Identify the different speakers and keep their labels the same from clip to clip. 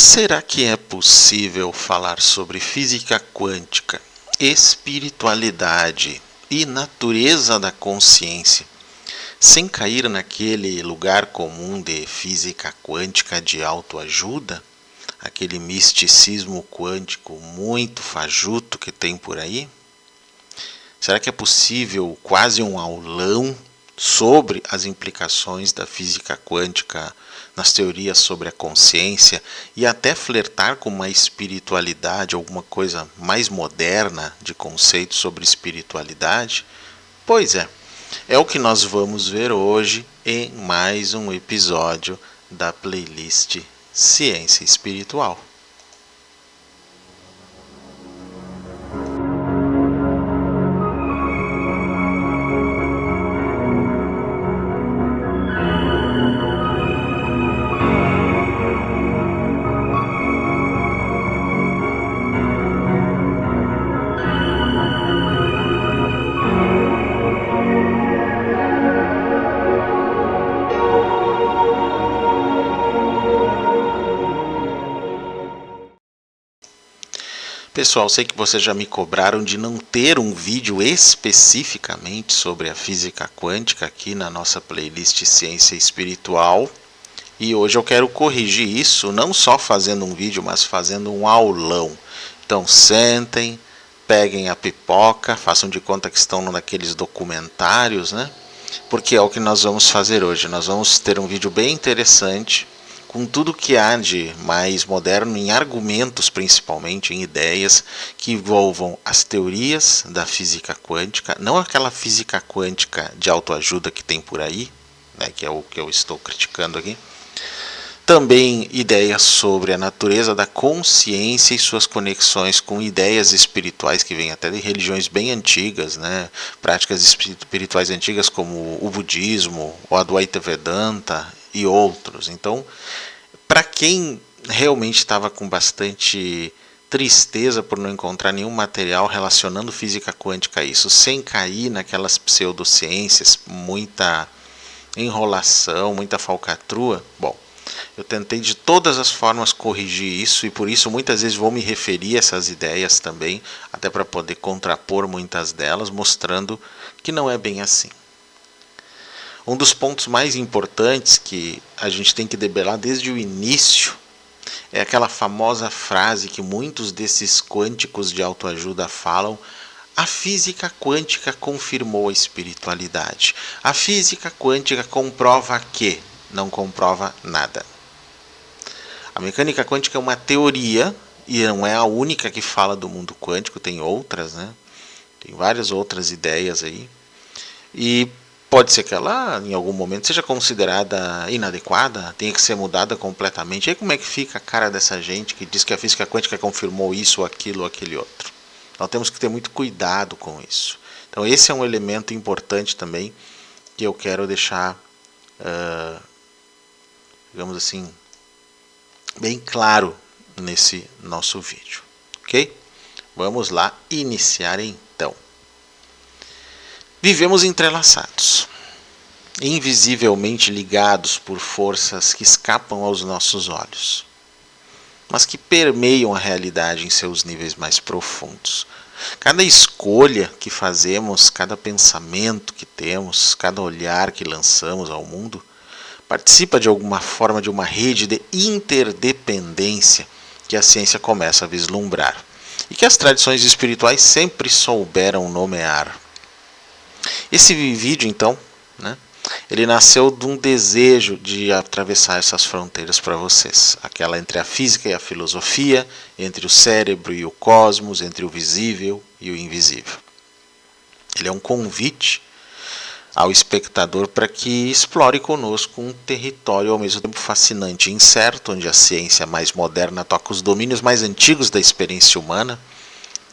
Speaker 1: Será que é possível falar sobre física quântica, espiritualidade e natureza da consciência sem cair naquele lugar comum de física quântica de autoajuda? Aquele misticismo quântico muito fajuto que tem por aí? Será que é possível quase um aulão sobre as implicações da física quântica nas teorias sobre a consciência e até flertar com uma espiritualidade, alguma coisa mais moderna de conceito sobre espiritualidade? Pois é o que nós vamos ver hoje em mais um episódio da playlist Ciência Espiritual. Pessoal, sei que vocês já me cobraram de não ter um vídeo especificamente sobre a física quântica aqui na nossa playlist Ciência Espiritual. E hoje eu quero corrigir isso, não só fazendo um vídeo, mas fazendo um aulão. Então sentem, peguem a pipoca, façam de conta que estão naqueles documentários, né? Porque é o que nós vamos fazer hoje. Nós vamos ter um vídeo bem interessante, com tudo que há de mais moderno, em argumentos principalmente, em ideias que envolvam as teorias da física quântica, não aquela física quântica de autoajuda que tem por aí, né, que é o que eu estou criticando aqui. Também ideias sobre a natureza da consciência e suas conexões com ideias espirituais que vêm até de religiões bem antigas, né? Práticas espirituais antigas como o budismo, o Advaita Vedanta e outros. Então, para quem realmente estava com bastante tristeza por não encontrar nenhum material relacionando física quântica a isso, sem cair naquelas pseudociências, muita enrolação, muita falcatrua, bom, eu tentei de todas as formas corrigir isso e por isso muitas vezes vou me referir a essas ideias também, até para poder contrapor muitas delas, mostrando que não é bem assim. Um dos pontos mais importantes que a gente tem que debelar desde o início é aquela famosa frase que muitos desses quânticos de autoajuda falam: a física quântica confirmou a espiritualidade. A física quântica comprova que não comprova nada. A mecânica quântica é uma teoria e não é a única que fala do mundo quântico, tem outras, né? Tem várias outras ideias aí. E pode ser que ela, em algum momento, seja considerada inadequada, tenha que ser mudada completamente. E aí como é que fica a cara dessa gente que diz que a física quântica confirmou isso, aquilo, aquele outro? Então temos que ter muito cuidado com isso. Então esse é um elemento importante também que eu quero deixar, digamos assim, bem claro nesse nosso vídeo. Ok? Vamos lá iniciar então. Vivemos entrelaçados, invisivelmente ligados por forças que escapam aos nossos olhos, mas que permeiam a realidade em seus níveis mais profundos. Cada escolha que fazemos, cada pensamento que temos, cada olhar que lançamos ao mundo, participa de alguma forma de uma rede de interdependência que a ciência começa a vislumbrar e que as tradições espirituais sempre souberam nomear. Esse vídeo, então, né, ele nasceu de um desejo de atravessar essas fronteiras para vocês. Aquela entre a física e a filosofia, entre o cérebro e o cosmos, entre o visível e o invisível. Ele é um convite ao espectador para que explore conosco um território ao mesmo tempo fascinante e incerto, onde a ciência mais moderna toca os domínios mais antigos da experiência humana,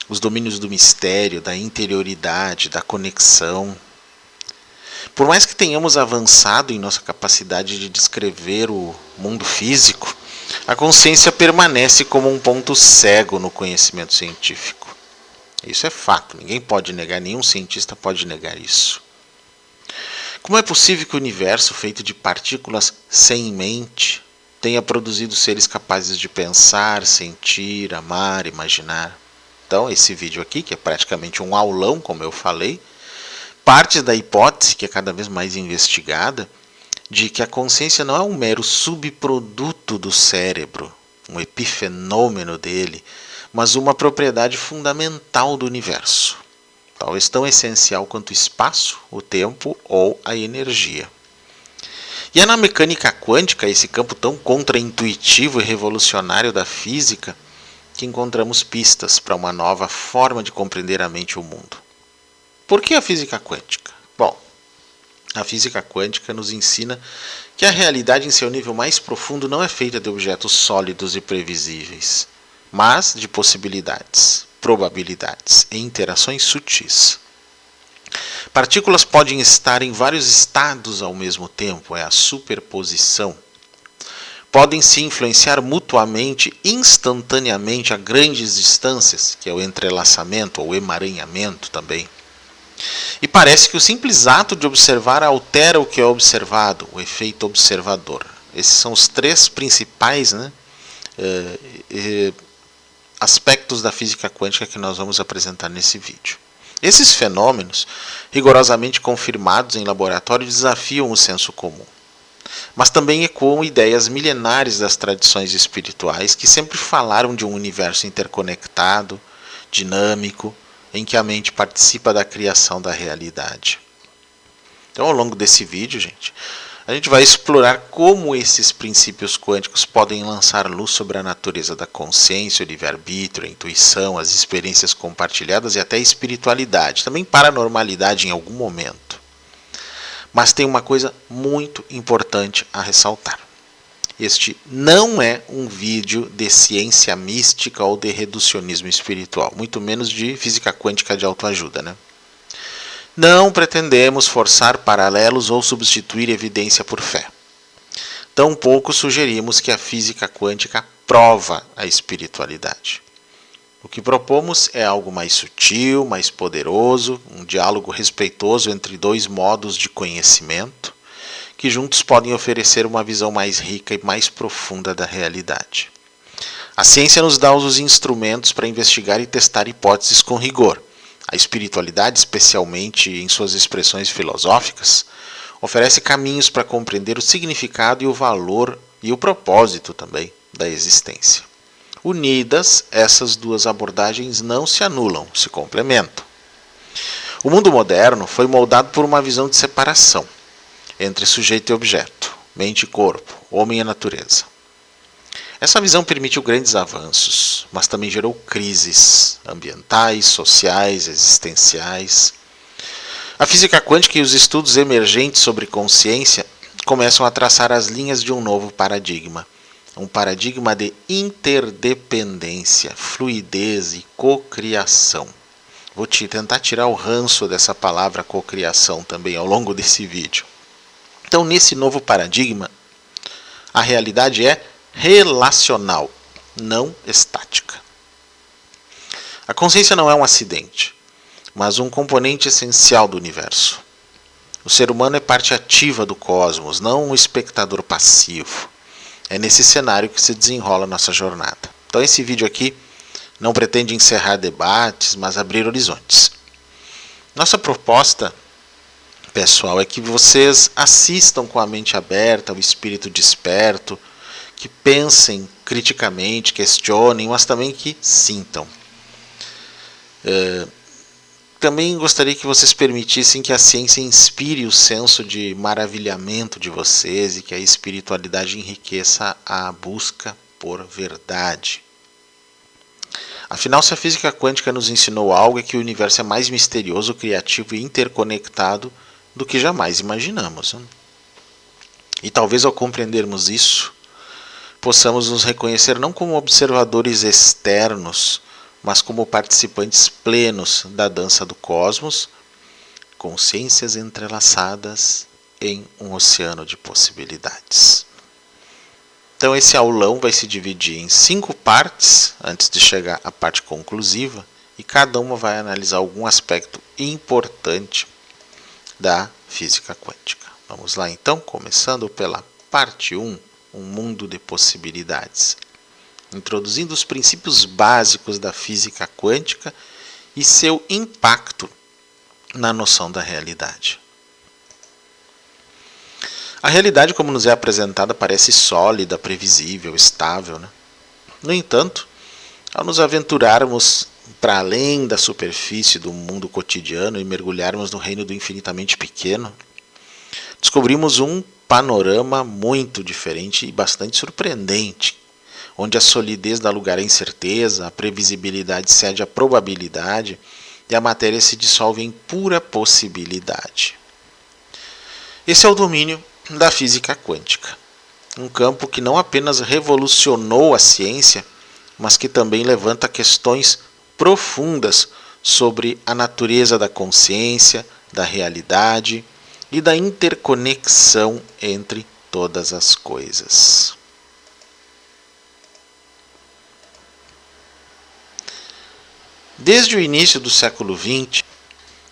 Speaker 1: os domínios do mistério, da interioridade, da conexão. Por mais que tenhamos avançado em nossa capacidade de descrever o mundo físico, a consciência permanece como um ponto cego no conhecimento científico. Isso é fato, ninguém pode negar, nenhum cientista pode negar isso. Como é possível que o universo feito de partículas sem mente tenha produzido seres capazes de pensar, sentir, amar, imaginar. Então, esse vídeo aqui, que é praticamente um aulão, como eu falei, parte da hipótese, que é cada vez mais investigada, de que a consciência não é um mero subproduto do cérebro, um epifenômeno dele, mas uma propriedade fundamental do universo, talvez tão essencial quanto o espaço, o tempo ou a energia. E é na mecânica quântica, esse campo tão contraintuitivo e revolucionário da física, que encontramos pistas para uma nova forma de compreender a mente e o mundo. Por que a física quântica? Bom, a física quântica nos ensina que a realidade em seu nível mais profundo não é feita de objetos sólidos e previsíveis, mas de possibilidades, probabilidades e interações sutis. Partículas podem estar em vários estados ao mesmo tempo, é a superposição. Podem se influenciar mutuamente, instantaneamente a grandes distâncias, que é o entrelaçamento ou emaranhamento também. E parece que o simples ato de observar altera o que é observado, o efeito observador. Esses são os três principais aspectos da física quântica que nós vamos apresentar nesse vídeo. Esses fenômenos, rigorosamente confirmados em laboratório, desafiam o senso comum, mas também ecoam ideias milenares das tradições espirituais que sempre falaram de um universo interconectado, dinâmico, em que a mente participa da criação da realidade. Então, ao longo desse vídeo, a gente vai explorar como esses princípios quânticos podem lançar luz sobre a natureza da consciência, o livre-arbítrio, a intuição, as experiências compartilhadas e até a espiritualidade, também paranormalidade em algum momento. Mas tem uma coisa muito importante a ressaltar. Este não é um vídeo de ciência mística ou de reducionismo espiritual, muito menos de física quântica de autoajuda, Não pretendemos forçar paralelos ou substituir evidência por fé. Tampouco sugerimos que a física quântica prova a espiritualidade. O que propomos é algo mais sutil, mais poderoso, um diálogo respeitoso entre dois modos de conhecimento, que juntos podem oferecer uma visão mais rica e mais profunda da realidade. A ciência nos dá os instrumentos para investigar e testar hipóteses com rigor. A espiritualidade, especialmente em suas expressões filosóficas, oferece caminhos para compreender o significado e o valor e o propósito também da existência. Unidas, essas duas abordagens não se anulam, se complementam. O mundo moderno foi moldado por uma visão de separação entre sujeito e objeto, mente e corpo, homem e natureza. Essa visão permitiu grandes avanços, mas também gerou crises ambientais, sociais, existenciais. A física quântica e os estudos emergentes sobre consciência começam a traçar as linhas de um novo paradigma. Um paradigma de interdependência, fluidez e cocriação. Vou tentar tirar o ranço dessa palavra cocriação também ao longo desse vídeo. Então, nesse novo paradigma, a realidade é relacional, não estática. A consciência não é um acidente, mas um componente essencial do universo. O ser humano é parte ativa do cosmos, não um espectador passivo. É nesse cenário que se desenrola a nossa jornada. Então esse vídeo aqui não pretende encerrar debates, mas abrir horizontes. Nossa proposta, pessoal, é que vocês assistam com a mente aberta, o espírito desperto, que pensem criticamente, questionem, mas também que sintam. Também gostaria que vocês permitissem que a ciência inspire o senso de maravilhamento de vocês e que a espiritualidade enriqueça a busca por verdade. Afinal, se a física quântica nos ensinou algo, é que o universo é mais misterioso, criativo e interconectado do que jamais imaginamos. E talvez ao compreendermos isso, possamos nos reconhecer não como observadores externos, mas como participantes plenos da dança do cosmos, consciências entrelaçadas em um oceano de possibilidades. Então esse aulão vai se dividir em 5 partes, antes de chegar à parte conclusiva, e cada uma vai analisar algum aspecto importante da física quântica. Vamos lá então, começando pela parte 1. um mundo de possibilidades, introduzindo os princípios básicos da física quântica e seu impacto na noção da realidade. A realidade, como nos é apresentada, parece sólida, previsível, estável, né? No entanto, ao nos aventurarmos para além da superfície do mundo cotidiano e mergulharmos no reino do infinitamente pequeno, descobrimos um panorama muito diferente e bastante surpreendente, onde a solidez dá lugar à incerteza, a previsibilidade cede à probabilidade e a matéria se dissolve em pura possibilidade. Esse é o domínio da física quântica, um campo que não apenas revolucionou a ciência, mas que também levanta questões profundas sobre a natureza da consciência, da realidade e da interconexão entre todas as coisas. Desde o início do século XX,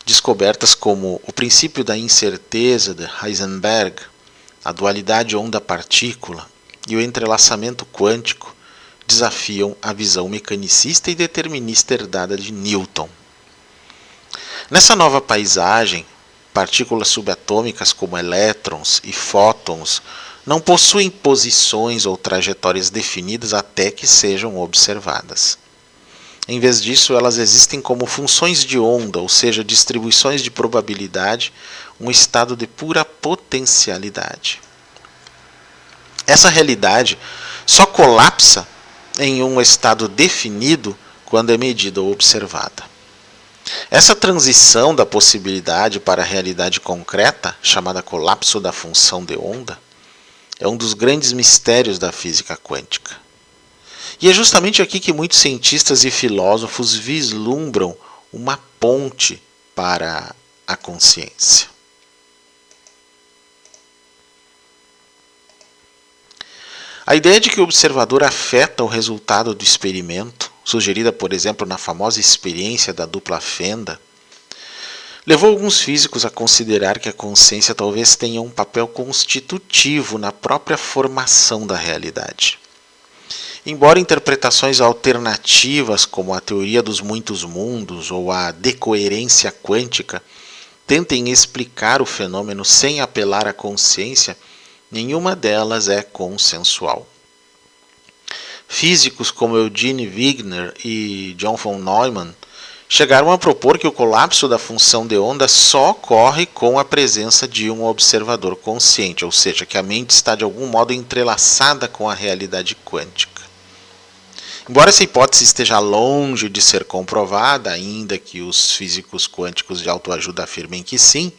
Speaker 1: descobertas como o princípio da incerteza de Heisenberg, a dualidade onda-partícula e o entrelaçamento quântico desafiam a visão mecanicista e determinista herdada de Newton. Nessa nova paisagem, partículas subatômicas como elétrons e fótons não possuem posições ou trajetórias definidas até que sejam observadas. Em vez disso, elas existem como funções de onda, ou seja, distribuições de probabilidade, um estado de pura potencialidade. Essa realidade só colapsa em um estado definido quando é medida ou observada. Essa transição da possibilidade para a realidade concreta, chamada colapso da função de onda, é um dos grandes mistérios da física quântica. E é justamente aqui que muitos cientistas e filósofos vislumbram uma ponte para a consciência. A ideia de que o observador afeta o resultado do experimento, sugerida, por exemplo, na famosa experiência da dupla fenda, levou alguns físicos a considerar que a consciência talvez tenha um papel constitutivo na própria formação da realidade. Embora interpretações alternativas, como a teoria dos muitos mundos ou a decoerência quântica, tentem explicar o fenômeno sem apelar à consciência, nenhuma delas é consensual. Físicos como Eugene Wigner e John von Neumann chegaram a propor que o colapso da função de onda só ocorre com a presença de um observador consciente, ou seja, que a mente está de algum modo entrelaçada com a realidade quântica. Embora essa hipótese esteja longe de ser comprovada, ainda que os físicos quânticos de autoajuda afirmem que sim,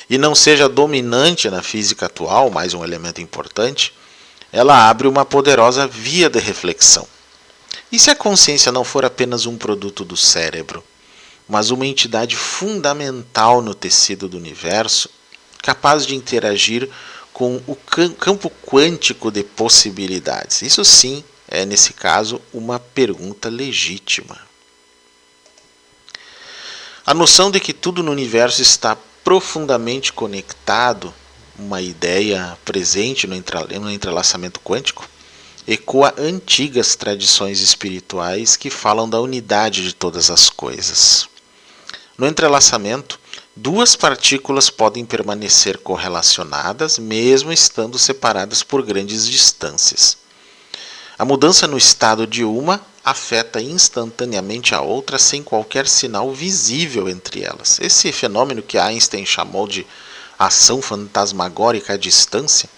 Speaker 1: e não seja dominante na física atual, mais um elemento importante, ela abre uma poderosa via de reflexão. E se a consciência não for apenas um produto do cérebro, mas uma entidade fundamental no tecido do universo, capaz de interagir com o campo quântico de possibilidades? Isso sim é, nesse caso, uma pergunta legítima. A noção de que tudo no universo está profundamente conectado, uma ideia presente no entrelaçamento quântico, ecoa antigas tradições espirituais que falam da unidade de todas as coisas. No entrelaçamento, duas partículas podem permanecer correlacionadas, mesmo estando separadas por grandes distâncias. A mudança no estado de uma afeta instantaneamente a outra sem qualquer sinal visível entre elas. Esse fenômeno que Einstein chamou de ação fantasmagórica à distância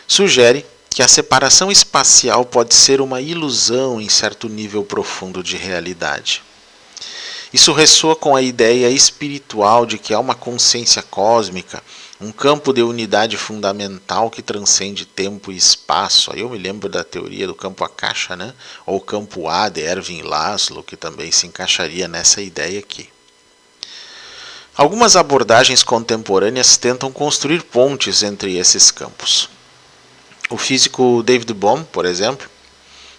Speaker 1: sugere que a separação espacial pode ser uma ilusão em certo nível profundo de realidade. Isso ressoa com a ideia espiritual de que há uma consciência cósmica, um campo de unidade fundamental que transcende tempo e espaço. Aí eu me lembro da teoria do campo Akasha, né? Ou campo A de Erwin Laszlo, que também se encaixaria nessa ideia aqui. Algumas abordagens contemporâneas tentam construir pontes entre esses campos. O físico David Bohm, por exemplo,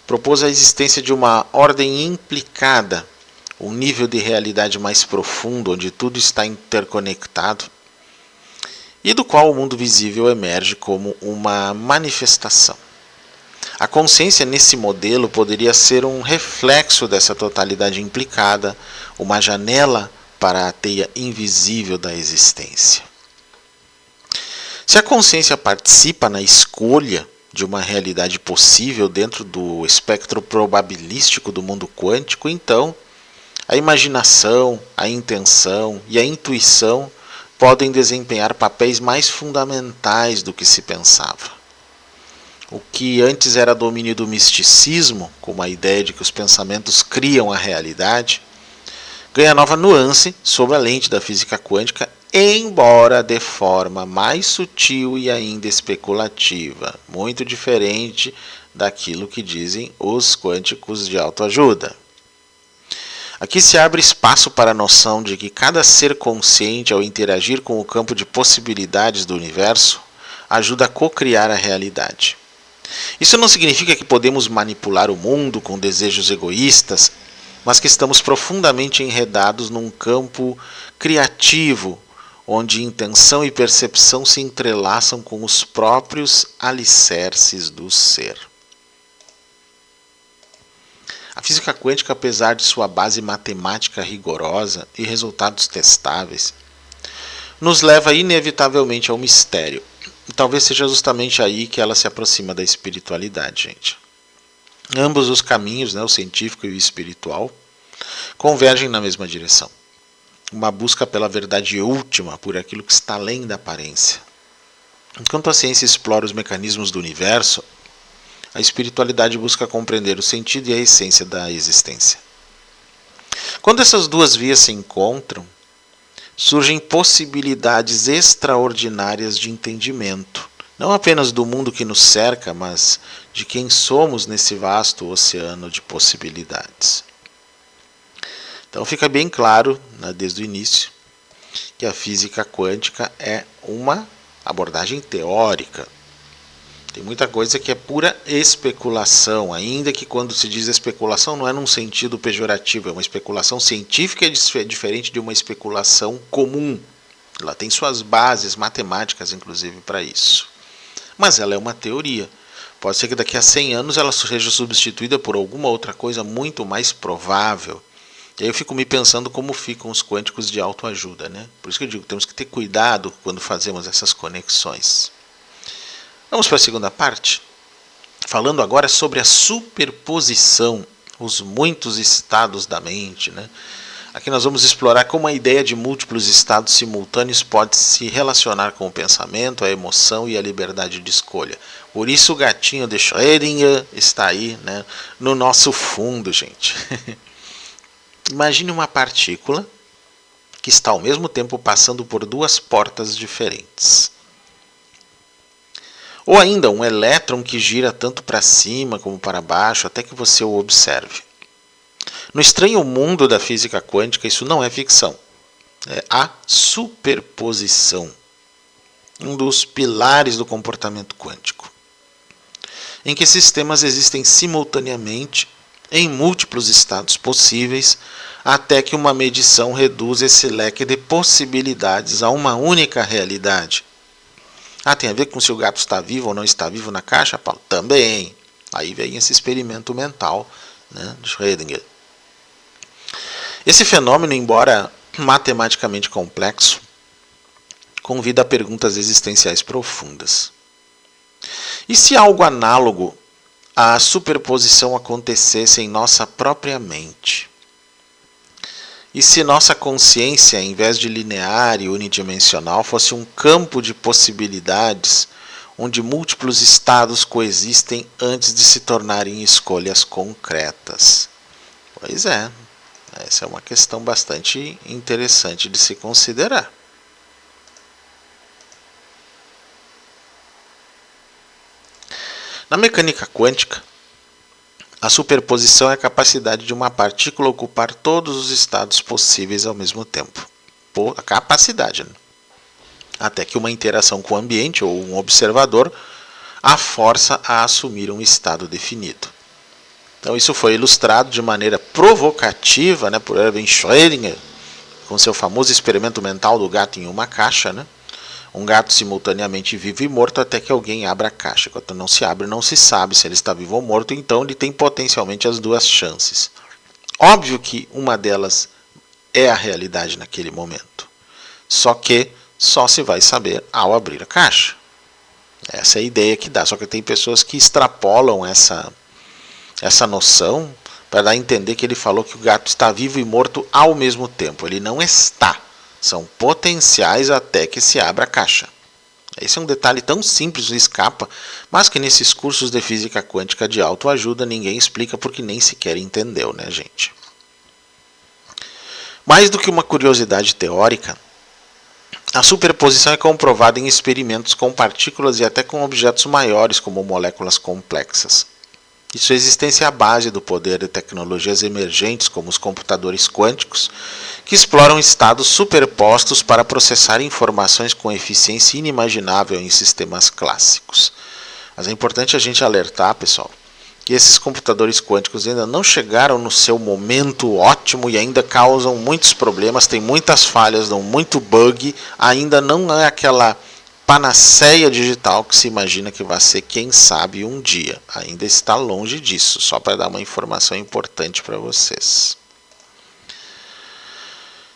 Speaker 1: propôs a existência de uma ordem implicada, um nível de realidade mais profundo, onde tudo está interconectado. e do qual o mundo visível emerge como uma manifestação. A consciência nesse modelo poderia ser um reflexo dessa totalidade implicada, uma janela para a teia invisível da existência. Se a consciência participa na escolha de uma realidade possível dentro do espectro probabilístico do mundo quântico, então a imaginação, a intenção e a intuição podem desempenhar papéis mais fundamentais do que se pensava. O que antes era domínio do misticismo, como a ideia de que os pensamentos criam a realidade, ganha nova nuance sob a lente da física quântica, embora de forma mais sutil e ainda especulativa, muito diferente daquilo que dizem os quânticos de autoajuda. Aqui se abre espaço para a noção de que cada ser consciente, ao interagir com o campo de possibilidades do universo, ajuda a co-criar a realidade. Isso não significa que podemos manipular o mundo com desejos egoístas, mas que estamos profundamente enredados num campo criativo, onde intenção e percepção se entrelaçam com os próprios alicerces do ser. A física quântica, apesar de sua base matemática rigorosa e resultados testáveis, nos leva inevitavelmente ao mistério. E talvez seja justamente aí que ela se aproxima da espiritualidade, gente. Ambos os caminhos, o científico e o espiritual, convergem na mesma direção. Uma busca pela verdade última, por aquilo que está além da aparência. Enquanto a ciência explora os mecanismos do universo, a espiritualidade busca compreender o sentido e a essência da existência. Quando essas duas vias se encontram, surgem possibilidades extraordinárias de entendimento, não apenas do mundo que nos cerca, mas de quem somos nesse vasto oceano de possibilidades. Então fica bem claro, desde o início, que a física quântica é uma abordagem teórica. Tem muita coisa que é pura especulação, ainda que quando se diz especulação não é num sentido pejorativo, é uma especulação científica diferente de uma especulação comum. Ela tem suas bases matemáticas, inclusive, para isso. Mas ela é uma teoria. Pode ser que daqui a 100 anos ela seja substituída por alguma outra coisa muito mais provável. E aí eu fico me pensando como ficam os quânticos de autoajuda, Por isso que eu digo, temos que ter cuidado quando fazemos essas conexões. Vamos para a segunda parte, falando agora sobre a superposição, os muitos estados da mente. Aqui nós vamos explorar como a ideia de múltiplos estados simultâneos pode se relacionar com o pensamento, a emoção e a liberdade de escolha. Por isso o gatinho de Schrödinger está aí, no nosso fundo, gente. Imagine uma partícula que está ao mesmo tempo passando por duas portas diferentes. Ou ainda um elétron que gira tanto para cima como para baixo até que você o observe. No estranho mundo da física quântica, isso não é ficção. É a superposição. Um dos pilares do comportamento quântico. Em que sistemas existem simultaneamente em múltiplos estados possíveis, até que uma medição reduz esse leque de possibilidades a uma única realidade. Tem a ver com se o gato está vivo ou não está vivo na caixa, Paulo? Também. Aí vem esse experimento mental, de Schrödinger. Esse fenômeno, embora matematicamente complexo, convida a perguntas existenciais profundas. E se algo análogo à superposição acontecesse em nossa própria mente? E se nossa consciência, em vez de linear e unidimensional, fosse um campo de possibilidades onde múltiplos estados coexistem antes de se tornarem escolhas concretas? Pois é, essa é uma questão bastante interessante de se considerar. Na mecânica quântica, a superposição é a capacidade de uma partícula ocupar todos os estados possíveis ao mesmo tempo. A capacidade. Até que uma interação com o ambiente ou um observador a força a assumir um estado definido. Então isso foi ilustrado de maneira provocativa por Erwin Schrödinger, com seu famoso experimento mental do gato em uma caixa, Um gato simultaneamente vivo e morto até que alguém abra a caixa. Enquanto não se abre, não se sabe se ele está vivo ou morto, então ele tem potencialmente as duas chances. Óbvio que uma delas é a realidade naquele momento. Só que só se vai saber ao abrir a caixa. Essa é a ideia que dá. Só que tem pessoas que extrapolam essa noção para dar a entender que ele falou que o gato está vivo e morto ao mesmo tempo. Ele não está. São potenciais até que se abra a caixa. Esse é um detalhe tão simples e escapa, mas que nesses cursos de física quântica de autoajuda ninguém explica porque nem sequer entendeu, né, gente? Mais do que uma curiosidade teórica, a superposição é comprovada em experimentos com partículas e até com objetos maiores, como moléculas complexas. E sua existência é a base do poder de tecnologias emergentes, como os computadores quânticos, que exploram estados superpostos para processar informações com eficiência inimaginável em sistemas clássicos. Mas é importante a gente alertar, pessoal, que esses computadores quânticos ainda não chegaram no seu momento ótimo e ainda causam muitos problemas, tem muitas falhas, dão muito bug, ainda não é aquela panaceia digital que se imagina que vai ser, quem sabe, um dia. Ainda está longe disso, só para dar uma informação importante para vocês.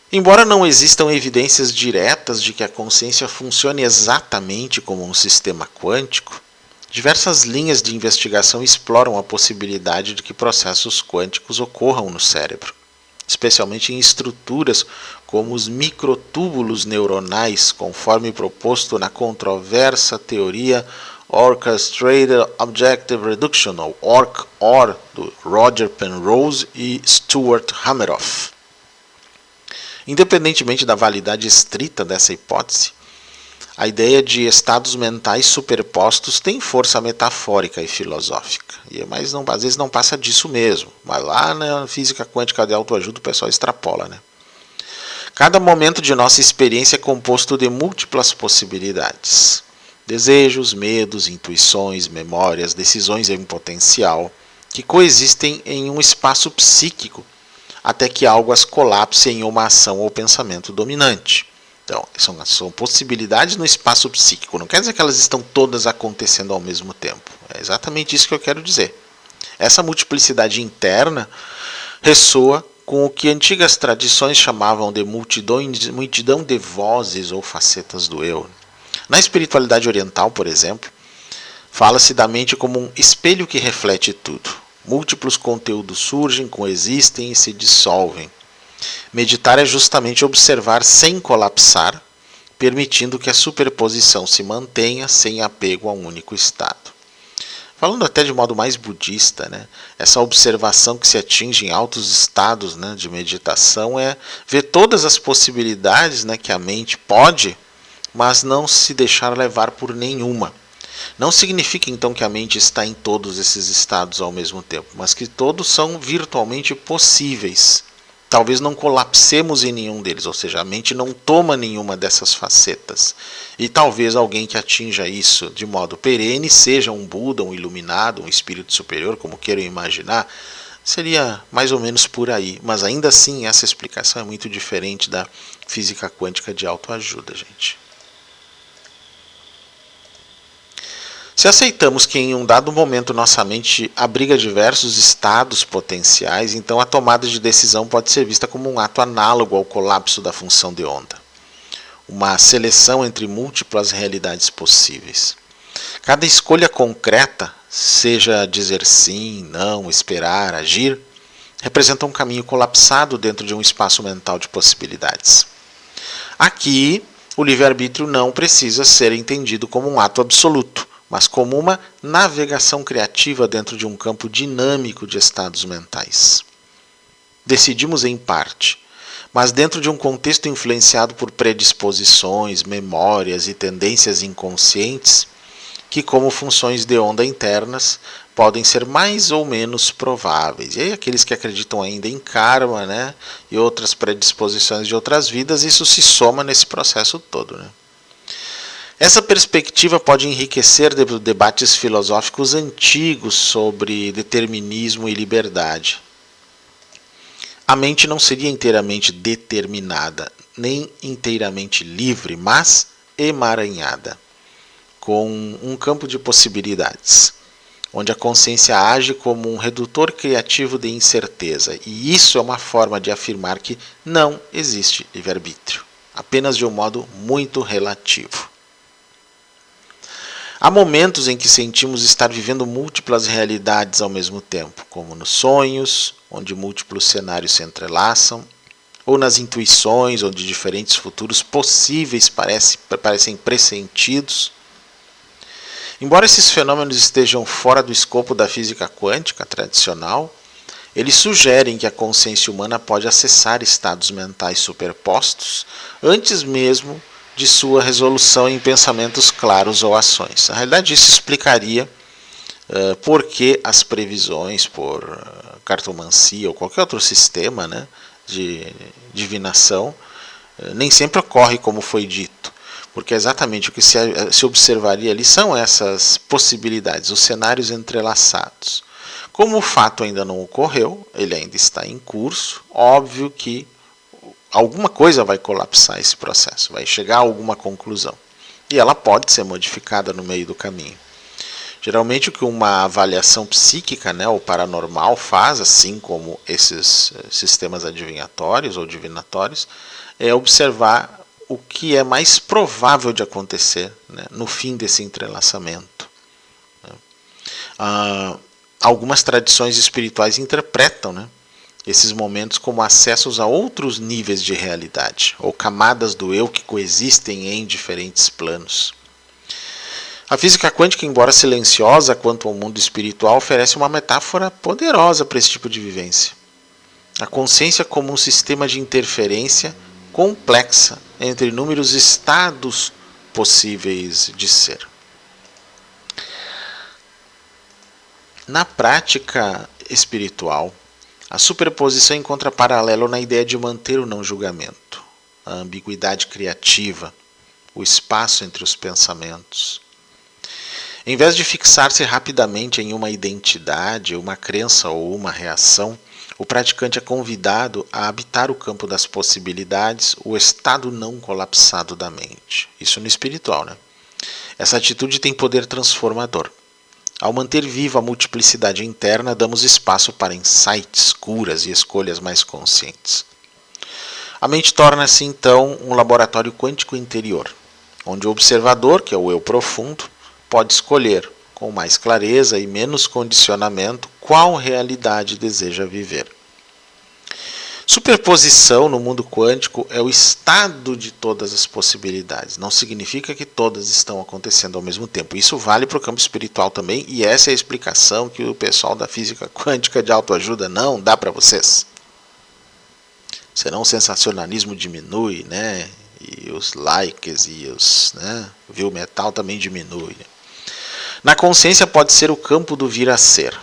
Speaker 1: Embora não existam evidências diretas de que a consciência funcione exatamente como um sistema quântico, diversas linhas de investigação exploram a possibilidade de que processos quânticos ocorram no cérebro, especialmente em estruturas como os microtúbulos neuronais, conforme proposto na controversa teoria Orchestrated Objective Reduction, ou ORC-OR, do Roger Penrose e Stuart Hameroff. Independentemente da validade estrita dessa hipótese, a ideia de estados mentais superpostos tem força metafórica e filosófica, mas às vezes não passa disso mesmo. Mas lá na física quântica de autoajuda o pessoal extrapola, né? Cada momento de nossa experiência é composto de múltiplas possibilidades. Desejos, medos, intuições, memórias, decisões em potencial, que coexistem em um espaço psíquico, até que algo as colapse em uma ação ou pensamento dominante. Então, são possibilidades no espaço psíquico. Não quer dizer que elas estão todas acontecendo ao mesmo tempo. É exatamente isso que eu quero dizer. Essa multiplicidade interna ressoa com o que antigas tradições chamavam de multidão de vozes ou facetas do eu. Na espiritualidade oriental, por exemplo, fala-se da mente como um espelho que reflete tudo. Múltiplos conteúdos surgem, coexistem e se dissolvem. Meditar é justamente observar sem colapsar, permitindo que a superposição se mantenha sem apego a um único estado. Falando até de modo mais budista, né, essa observação que se atinge em altos estados, né, de meditação é ver todas as possibilidades, né, que a mente pode, mas não se deixar levar por nenhuma. Não significa então que a mente está em todos esses estados ao mesmo tempo, mas que todos são virtualmente possíveis. Talvez não colapsemos em nenhum deles, ou seja, a mente não toma nenhuma dessas facetas. E talvez alguém que atinja isso de modo perene seja um Buda, um iluminado, um espírito superior, como queiram imaginar, seria mais ou menos por aí. Mas ainda assim, essa explicação é muito diferente da física quântica de autoajuda, gente. Se aceitamos que em um dado momento nossa mente abriga diversos estados potenciais, então a tomada de decisão pode ser vista como um ato análogo ao colapso da função de onda. Uma seleção entre múltiplas realidades possíveis. Cada escolha concreta, seja dizer sim, não, esperar, agir, representa um caminho colapsado dentro de um espaço mental de possibilidades. Aqui, o livre-arbítrio não precisa ser entendido como um ato absoluto, mas como uma navegação criativa dentro de um campo dinâmico de estados mentais. Decidimos em parte, mas dentro de um contexto influenciado por predisposições, memórias e tendências inconscientes, que como funções de onda internas podem ser mais ou menos prováveis. E aí aqueles que acreditam ainda em karma, né, e outras predisposições de outras vidas, isso se soma nesse processo todo, né? Essa perspectiva pode enriquecer debates filosóficos antigos sobre determinismo e liberdade. A mente não seria inteiramente determinada, nem inteiramente livre, mas emaranhada, com um campo de possibilidades, onde a consciência age como um redutor criativo de incerteza, e isso é uma forma de afirmar que não existe livre-arbítrio, apenas de um modo muito relativo. Há momentos em que sentimos estar vivendo múltiplas realidades ao mesmo tempo, como nos sonhos, onde múltiplos cenários se entrelaçam, ou nas intuições, onde diferentes futuros possíveis parecem pressentidos. Embora esses fenômenos estejam fora do escopo da física quântica tradicional, eles sugerem que a consciência humana pode acessar estados mentais superpostos antes mesmo de sua resolução em pensamentos claros ou ações. Na realidade, isso explicaria por que as previsões por cartomancia ou qualquer outro sistema, né, de divinação nem sempre ocorre como foi dito, porque exatamente o que se observaria ali são essas possibilidades, os cenários entrelaçados. Como o fato ainda não ocorreu, ele ainda está em curso, óbvio que alguma coisa vai colapsar esse processo, vai chegar a alguma conclusão. E ela pode ser modificada no meio do caminho. Geralmente o que uma avaliação psíquica, né, ou paranormal faz, assim como esses sistemas adivinhatórios ou divinatórios, é observar o que é mais provável de acontecer, né, no fim desse entrelaçamento. Algumas tradições espirituais interpretam, né, esses momentos como acessos a outros níveis de realidade, ou camadas do eu que coexistem em diferentes planos. A física quântica, embora silenciosa quanto ao mundo espiritual, oferece uma metáfora poderosa para esse tipo de vivência. A consciência como um sistema de interferência complexa entre inúmeros estados possíveis de ser. Na prática espiritual, a superposição encontra paralelo na ideia de manter o não-julgamento, a ambiguidade criativa, o espaço entre os pensamentos. Em vez de fixar-se rapidamente em uma identidade, uma crença ou uma reação, o praticante é convidado a habitar o campo das possibilidades, o estado não colapsado da mente. Isso no espiritual, né? Essa atitude tem poder transformador. Ao manter viva a multiplicidade interna, damos espaço para insights, curas e escolhas mais conscientes. A mente torna-se então um laboratório quântico interior, onde o observador, que é o eu profundo, pode escolher, com mais clareza e menos condicionamento, qual realidade deseja viver. Superposição no mundo quântico é o estado de todas as possibilidades. Não significa que todas estão acontecendo ao mesmo tempo. Isso vale para o campo espiritual também, e essa é a explicação que o pessoal da física quântica de autoajuda não dá para vocês. Senão o sensacionalismo diminui, né? E os likes e os, né, viu, metal também diminui. Na consciência pode ser o campo do vir a ser.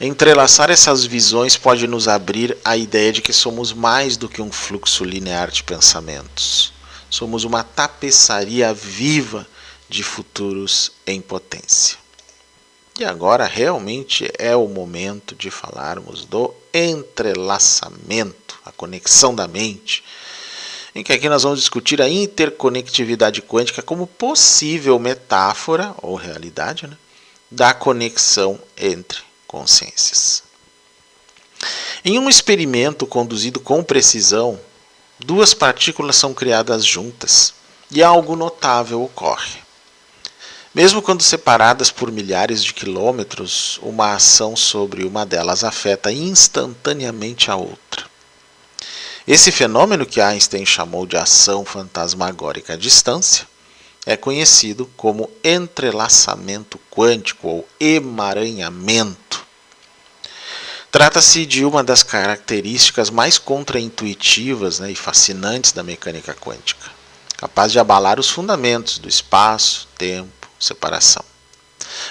Speaker 1: Entrelaçar essas visões pode nos abrir a ideia de que somos mais do que um fluxo linear de pensamentos. Somos uma tapeçaria viva de futuros em potência. E agora realmente é o momento de falarmos do entrelaçamento, a conexão da mente, em que aqui nós vamos discutir a interconectividade quântica como possível metáfora, ou realidade, né, da conexão entre consciências. Em um experimento conduzido com precisão, duas partículas são criadas juntas e algo notável ocorre. Mesmo quando separadas por milhares de quilômetros, uma ação sobre uma delas afeta instantaneamente a outra. Esse fenômeno, que Einstein chamou de ação fantasmagórica à distância, é conhecido como entrelaçamento quântico ou emaranhamento. Trata-se de uma das características mais contraintuitivas, né, e fascinantes da mecânica quântica, capaz de abalar os fundamentos do espaço, tempo, separação.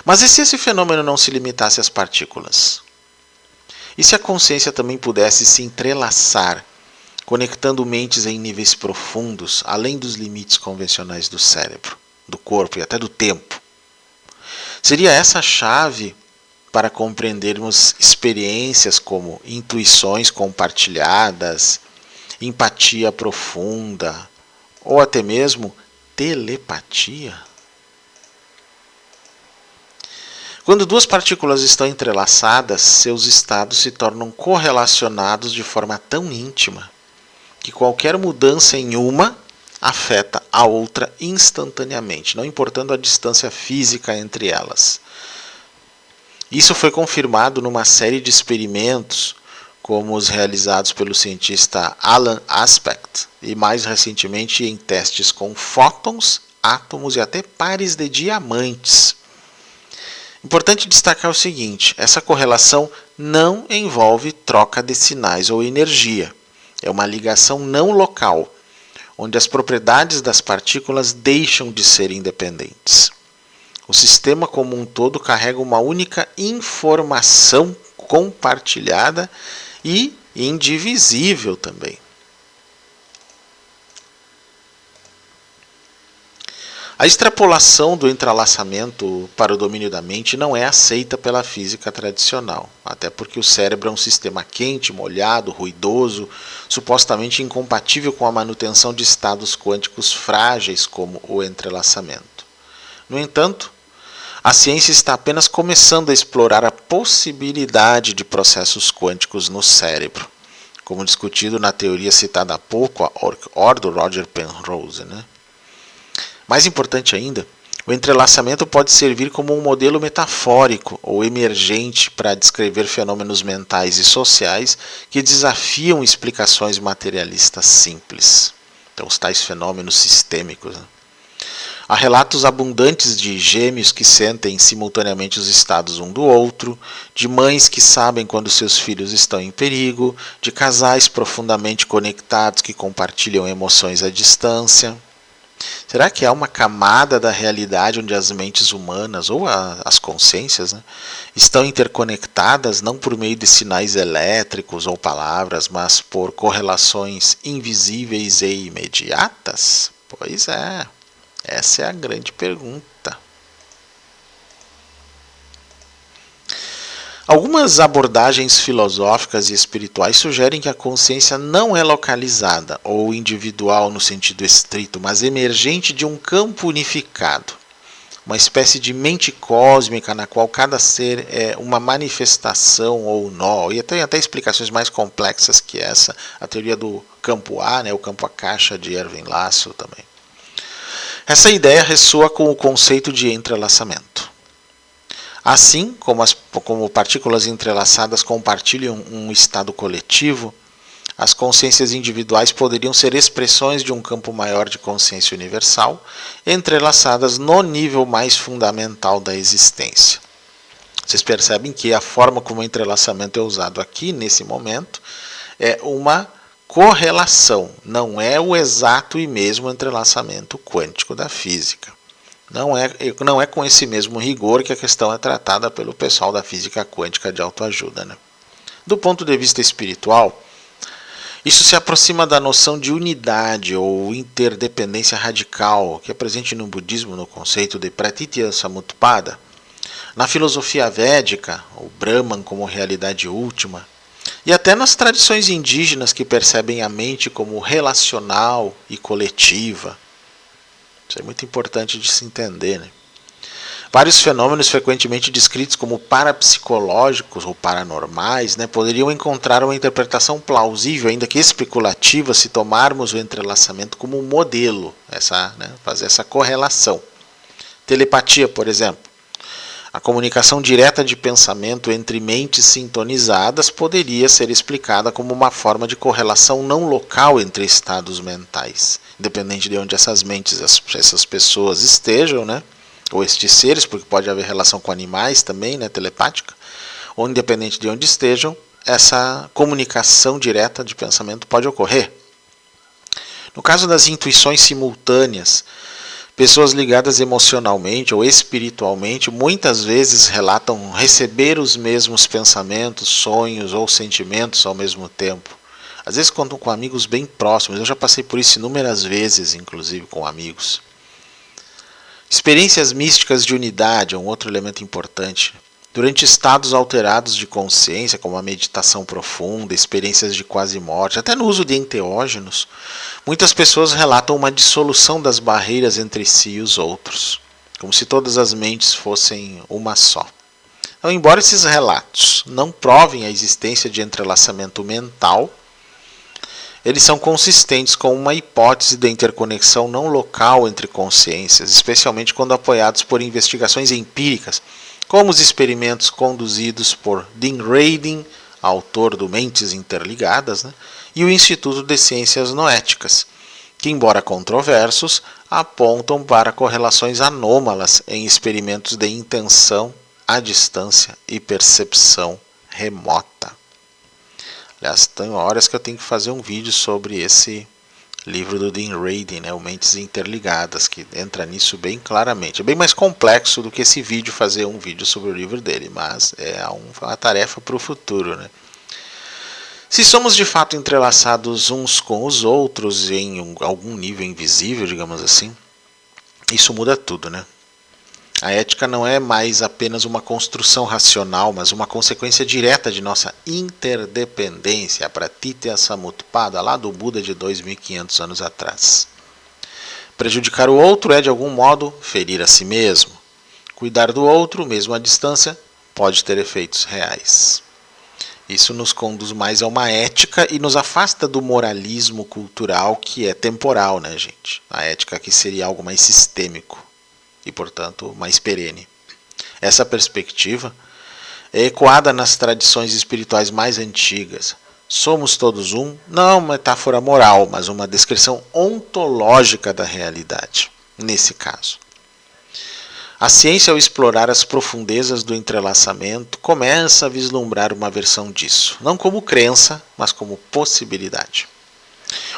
Speaker 1: Mas e se esse fenômeno não se limitasse às partículas? E se a consciência também pudesse se entrelaçar, conectando mentes em níveis profundos, além dos limites convencionais do cérebro, do corpo e até do tempo? Seria essa a chave para compreendermos experiências como intuições compartilhadas, empatia profunda, ou até mesmo telepatia? Quando duas partículas estão entrelaçadas, seus estados se tornam correlacionados de forma tão íntima que qualquer mudança em uma afeta a outra instantaneamente, não importando a distância física entre elas. Isso foi confirmado numa série de experimentos, como os realizados pelo cientista Alan Aspect, e mais recentemente em testes com fótons, átomos e até pares de diamantes. Importante destacar o seguinte: essa correlação não envolve troca de sinais ou energia. É uma ligação não local, onde as propriedades das partículas deixam de ser independentes. O sistema como um todo carrega uma única informação compartilhada e indivisível também. A extrapolação do entrelaçamento para o domínio da mente não é aceita pela física tradicional, até porque o cérebro é um sistema quente, molhado, ruidoso, supostamente incompatível com a manutenção de estados quânticos frágeis como o entrelaçamento. No entanto, a ciência está apenas começando a explorar a possibilidade de processos quânticos no cérebro, como discutido na teoria citada há pouco, a OR do Roger Penrose, Mais importante ainda, o entrelaçamento pode servir como um modelo metafórico ou emergente para descrever fenômenos mentais e sociais que desafiam explicações materialistas simples. Então, os tais fenômenos sistêmicos. Há relatos abundantes de gêmeos que sentem simultaneamente os estados um do outro, de mães que sabem quando seus filhos estão em perigo, de casais profundamente conectados que compartilham emoções à distância. Será que há uma camada da realidade onde as mentes humanas, ou as consciências, estão interconectadas não por meio de sinais elétricos ou palavras, mas por correlações invisíveis e imediatas? Pois é, essa é a grande pergunta. Algumas abordagens filosóficas e espirituais sugerem que a consciência não é localizada ou individual no sentido estrito, mas emergente de um campo unificado, uma espécie de mente cósmica na qual cada ser é uma manifestação ou nó, e tem até explicações mais complexas que essa, a teoria do campo A, o campo Akasha de Erwin Laszlo também. Essa ideia ressoa com o conceito de entrelaçamento. Assim como partículas entrelaçadas compartilham um estado coletivo, as consciências individuais poderiam ser expressões de um campo maior de consciência universal, entrelaçadas no nível mais fundamental da existência. Vocês percebem que a forma como o entrelaçamento é usado aqui, nesse momento, é uma correlação, não é o exato e mesmo entrelaçamento quântico da física. Não é com esse mesmo rigor que a questão é tratada pelo pessoal da física quântica de autoajuda. Do ponto de vista espiritual, isso se aproxima da noção de unidade ou interdependência radical, que é presente no budismo no conceito de Pratitya Samutpada, na filosofia védica, o Brahman como realidade última, e até nas tradições indígenas que percebem a mente como relacional e coletiva. Isso é muito importante de se entender. Vários fenômenos frequentemente descritos como parapsicológicos ou paranormais poderiam encontrar uma interpretação plausível, ainda que especulativa, se tomarmos o entrelaçamento como um modelo, fazer essa correlação. Telepatia, por exemplo. A comunicação direta de pensamento entre mentes sintonizadas poderia ser explicada como uma forma de correlação não local entre estados mentais, independente de onde essas mentes, essas pessoas estejam, ou estes seres, porque pode haver relação com animais também, telepática, ou independente de onde estejam, essa comunicação direta de pensamento pode ocorrer. No caso das intuições simultâneas, pessoas ligadas emocionalmente ou espiritualmente muitas vezes relatam receber os mesmos pensamentos, sonhos ou sentimentos ao mesmo tempo. Às vezes contam com amigos bem próximos, eu já passei por isso inúmeras vezes, inclusive com amigos. Experiências místicas de unidade é um outro elemento importante. Durante estados alterados de consciência, como a meditação profunda, experiências de quase morte, até no uso de enteógenos, muitas pessoas relatam uma dissolução das barreiras entre si e os outros, como se todas as mentes fossem uma só. Então, embora esses relatos não provem a existência de entrelaçamento mental, eles são consistentes com uma hipótese da interconexão não local entre consciências, especialmente quando apoiados por investigações empíricas, como os experimentos conduzidos por Dean Radin, autor do Mentes Interligadas, e o Instituto de Ciências Noéticas, que, embora controversos, apontam para correlações anômalas em experimentos de intenção à distância e percepção remota. Aliás, tem horas que eu tenho que fazer um vídeo sobre esse livro do Dean Radin, o Mentes Interligadas, que entra nisso bem claramente. É bem mais complexo do que esse vídeo, fazer um vídeo sobre o livro dele, mas é uma tarefa para o futuro. Se somos de fato entrelaçados uns com os outros em algum nível invisível, digamos assim, isso muda tudo, A ética não é mais apenas uma construção racional, mas uma consequência direta de nossa interdependência, a pratitya samutpada, lá do Buda de 2.500 anos atrás. Prejudicar o outro é, de algum modo, ferir a si mesmo. Cuidar do outro, mesmo à distância, pode ter efeitos reais. Isso nos conduz mais a uma ética e nos afasta do moralismo cultural que é temporal, gente? A ética aqui seria algo mais sistêmico e, portanto, mais perene. Essa perspectiva é ecoada nas tradições espirituais mais antigas. Somos todos um, não uma metáfora moral, mas uma descrição ontológica da realidade, nesse caso. A ciência, ao explorar as profundezas do entrelaçamento, começa a vislumbrar uma versão disso, não como crença, mas como possibilidade.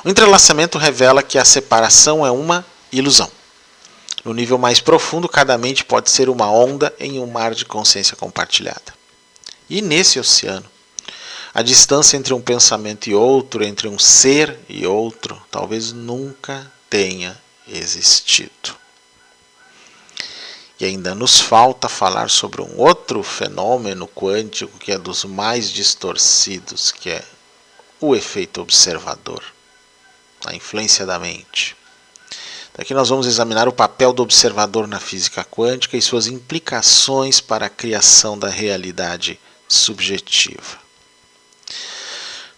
Speaker 1: O entrelaçamento revela que a separação é uma ilusão. No nível mais profundo, cada mente pode ser uma onda em um mar de consciência compartilhada. E nesse oceano, a distância entre um pensamento e outro, entre um ser e outro, talvez nunca tenha existido. E ainda nos falta falar sobre um outro fenômeno quântico que é dos mais distorcidos, que é o efeito observador, a influência da mente. Aqui nós vamos examinar o papel do observador na física quântica e suas implicações para a criação da realidade subjetiva.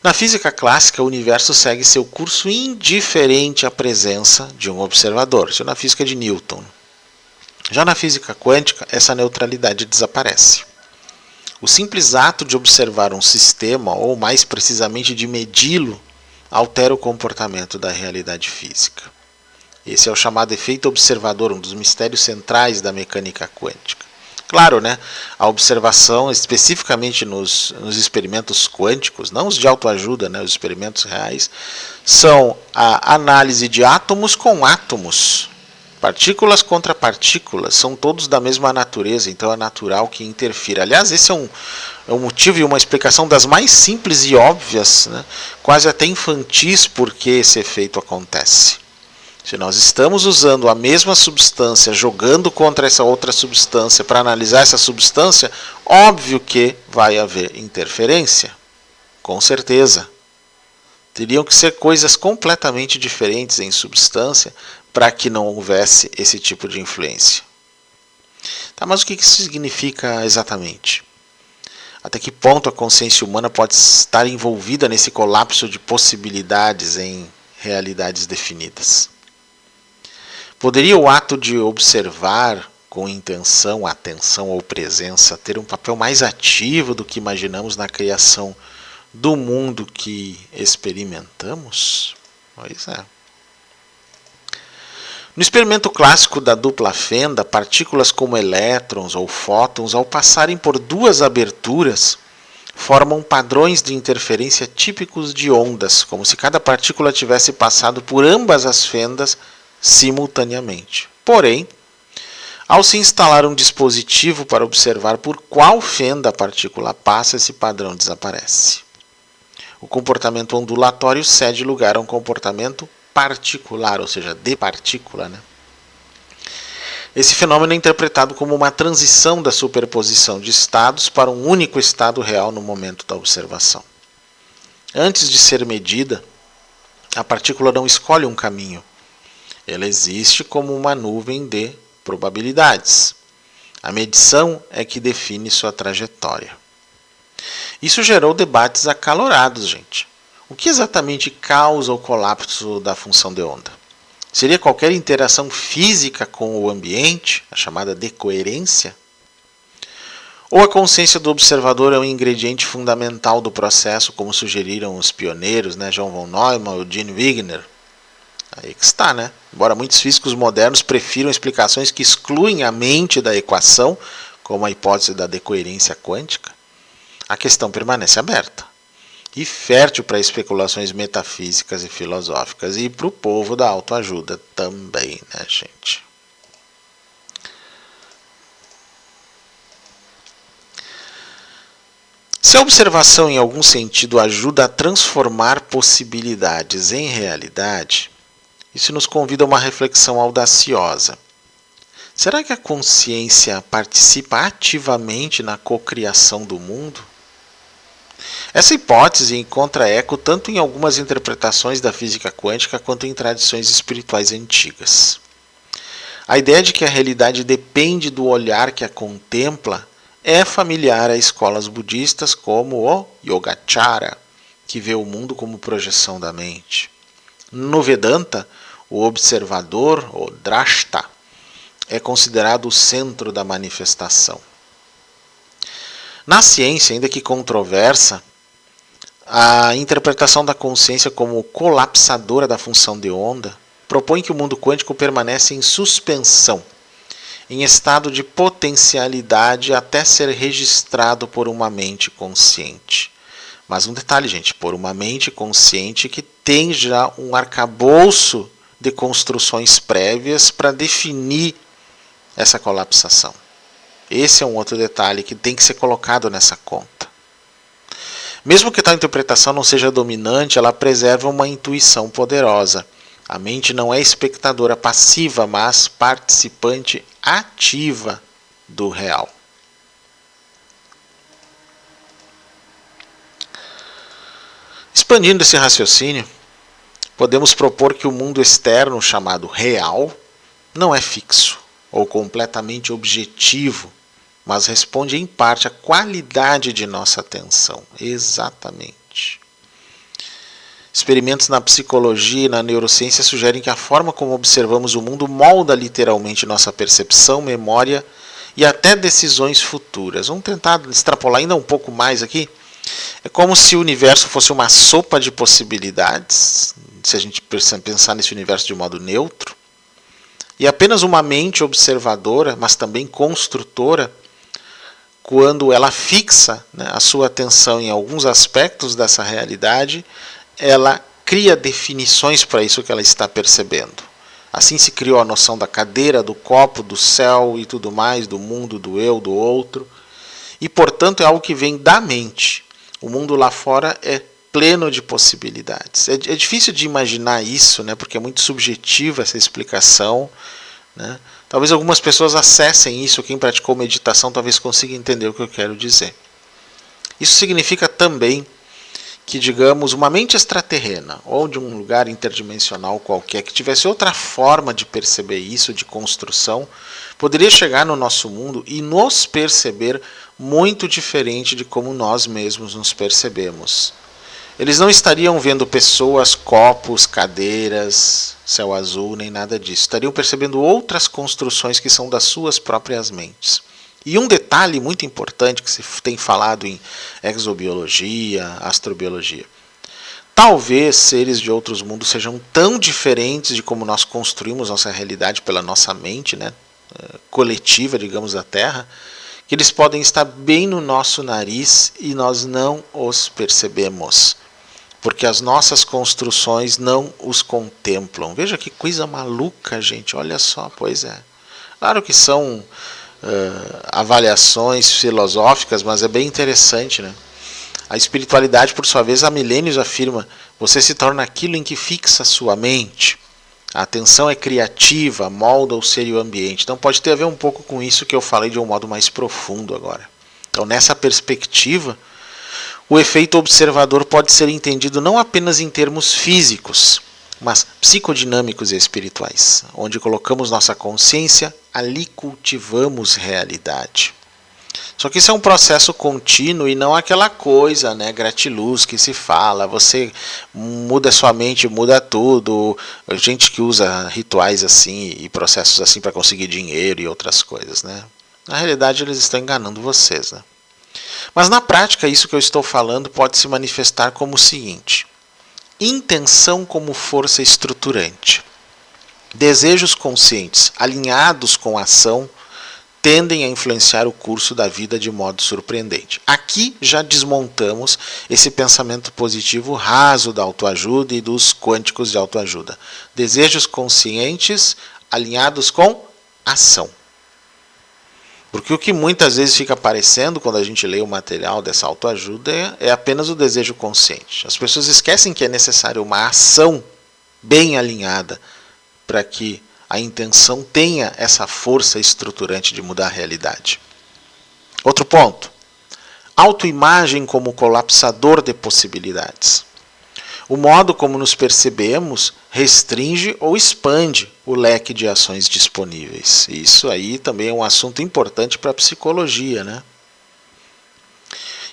Speaker 1: Na física clássica, o universo segue seu curso indiferente à presença de um observador. Isso é na física de Newton. Já na física quântica, essa neutralidade desaparece. O simples ato de observar um sistema, ou mais precisamente de medi-lo, altera o comportamento da realidade física. Esse é o chamado efeito observador, um dos mistérios centrais da mecânica quântica. Claro, a observação, especificamente nos experimentos quânticos, não os de autoajuda, os experimentos reais, são a análise de átomos com átomos. Partículas contra partículas, são todos da mesma natureza, então é natural que interfira. Aliás, esse é um motivo e uma explicação das mais simples e óbvias, quase até infantis, por que esse efeito acontece. Se nós estamos usando a mesma substância, jogando contra essa outra substância para analisar essa substância, óbvio que vai haver interferência. Com certeza. Teriam que ser coisas completamente diferentes em substância para que não houvesse esse tipo de influência. Tá, mas o que isso significa exatamente? Até que ponto a consciência humana pode estar envolvida nesse colapso de possibilidades em realidades definidas? Poderia o ato de observar com intenção, atenção ou presença ter um papel mais ativo do que imaginamos na criação do mundo que experimentamos? Pois é. No experimento clássico da dupla fenda, partículas como elétrons ou fótons, ao passarem por duas aberturas, formam padrões de interferência típicos de ondas, como se cada partícula tivesse passado por ambas as fendas simultaneamente. Porém, ao se instalar um dispositivo para observar por qual fenda a partícula passa, esse padrão desaparece. O comportamento ondulatório cede lugar a um comportamento particular, ou seja, de partícula. Esse fenômeno é interpretado como uma transição da superposição de estados para um único estado real no momento da observação. Antes de ser medida, a partícula não escolhe um caminho. Ela existe como uma nuvem de probabilidades. A medição é que define sua trajetória. Isso gerou debates acalorados, gente. O que exatamente causa o colapso da função de onda? Seria qualquer interação física com o ambiente, a chamada decoerência? Ou a consciência do observador é um ingrediente fundamental do processo, como sugeriram os pioneiros, John von Neumann e Gene Wigner? Aí que está, né? Embora muitos físicos modernos prefiram explicações que excluem a mente da equação, como a hipótese da decoerência quântica, a questão permanece aberta e fértil para especulações metafísicas e filosóficas, e para o povo da autoajuda também, né, gente? Se a observação em algum sentido ajuda a transformar possibilidades em realidade, isso nos convida a uma reflexão audaciosa. Será que a consciência participa ativamente na cocriação do mundo? Essa hipótese encontra eco tanto em algumas interpretações da física quântica quanto em tradições espirituais antigas. A ideia de que a realidade depende do olhar que a contempla é familiar a escolas budistas como o Yogacara, que vê o mundo como projeção da mente. No Vedanta, o observador, o Drashta, é considerado o centro da manifestação. Na ciência, ainda que controversa, a interpretação da consciência como colapsadora da função de onda propõe que o mundo quântico permanece em suspensão, em estado de potencialidade até ser registrado por uma mente consciente. Mas um detalhe, gente, por uma mente consciente que tem já um arcabouço de construções prévias para definir essa colapsação. Esse é um outro detalhe que tem que ser colocado nessa conta. Mesmo que tal interpretação não seja dominante, ela preserva uma intuição poderosa. A mente não é espectadora passiva, mas participante ativa do real. Expandindo esse raciocínio, podemos propor que o mundo externo, chamado real, não é fixo ou completamente objetivo, mas responde em parte à qualidade de nossa atenção. Exatamente. Experimentos na psicologia e na neurociência sugerem que a forma como observamos o mundo molda literalmente nossa percepção, memória e até decisões futuras. Vamos tentar extrapolar ainda um pouco mais aqui. É como se o universo fosse uma sopa de possibilidades, se a gente pensar nesse universo de modo neutro, e apenas uma mente observadora, mas também construtora, quando ela fixa, a sua atenção em alguns aspectos dessa realidade, ela cria definições para isso que ela está percebendo. Assim se criou a noção da cadeira, do copo, do céu e tudo mais, do mundo, do eu, do outro. E, portanto, é algo que vem da mente. O mundo lá fora é pleno de possibilidades. É difícil de imaginar isso, porque é muito subjetiva essa explicação, Talvez algumas pessoas acessem isso, quem praticou meditação talvez consiga entender o que eu quero dizer. Isso significa também que, digamos, uma mente extraterrena ou de um lugar interdimensional qualquer que tivesse outra forma de perceber isso, de construção, poderia chegar no nosso mundo e nos perceber muito diferente de como nós mesmos nos percebemos. Eles não estariam vendo pessoas, copos, cadeiras, céu azul, nem nada disso. Estariam percebendo outras construções que são das suas próprias mentes. E um detalhe muito importante que se tem falado em exobiologia, astrobiologia. Talvez seres de outros mundos sejam tão diferentes de como nós construímos nossa realidade pela nossa mente, coletiva, digamos, da Terra, que eles podem estar bem no nosso nariz e nós não os percebemos, porque as nossas construções não os contemplam. Veja que coisa maluca, gente, olha só, pois é. Claro que são avaliações filosóficas, mas é bem interessante, A espiritualidade, por sua vez, há milênios afirma: você se torna aquilo em que fixa sua mente. A atenção é criativa, molda o ser e o ambiente. Então pode ter a ver um pouco com isso que eu falei de um modo mais profundo agora. Então nessa perspectiva, o efeito observador pode ser entendido não apenas em termos físicos, mas psicodinâmicos e espirituais. Onde colocamos nossa consciência, ali cultivamos realidade. Só que isso é um processo contínuo e não aquela coisa, né, gratiluz que se fala, você muda sua mente, muda tudo. Gente que usa rituais assim e processos assim para conseguir dinheiro e outras coisas, né? Na realidade eles estão enganando vocês, né? Mas na prática isso que eu estou falando pode se manifestar como o seguinte: intenção como força estruturante. Desejos conscientes alinhados com a ação tendem a influenciar o curso da vida de modo surpreendente. Aqui já desmontamos esse pensamento positivo raso da autoajuda e dos quânticos de autoajuda. Desejos conscientes alinhados com ação. Porque o que muitas vezes fica aparecendo quando a gente lê o material dessa autoajuda é apenas o desejo consciente. As pessoas esquecem que é necessário uma ação bem alinhada para que a intenção tenha essa força estruturante de mudar a realidade. Outro ponto. Autoimagem como colapsador de possibilidades. O modo como nos percebemos restringe ou expande o leque de ações disponíveis. Isso aí também é um assunto importante para a psicologia, né?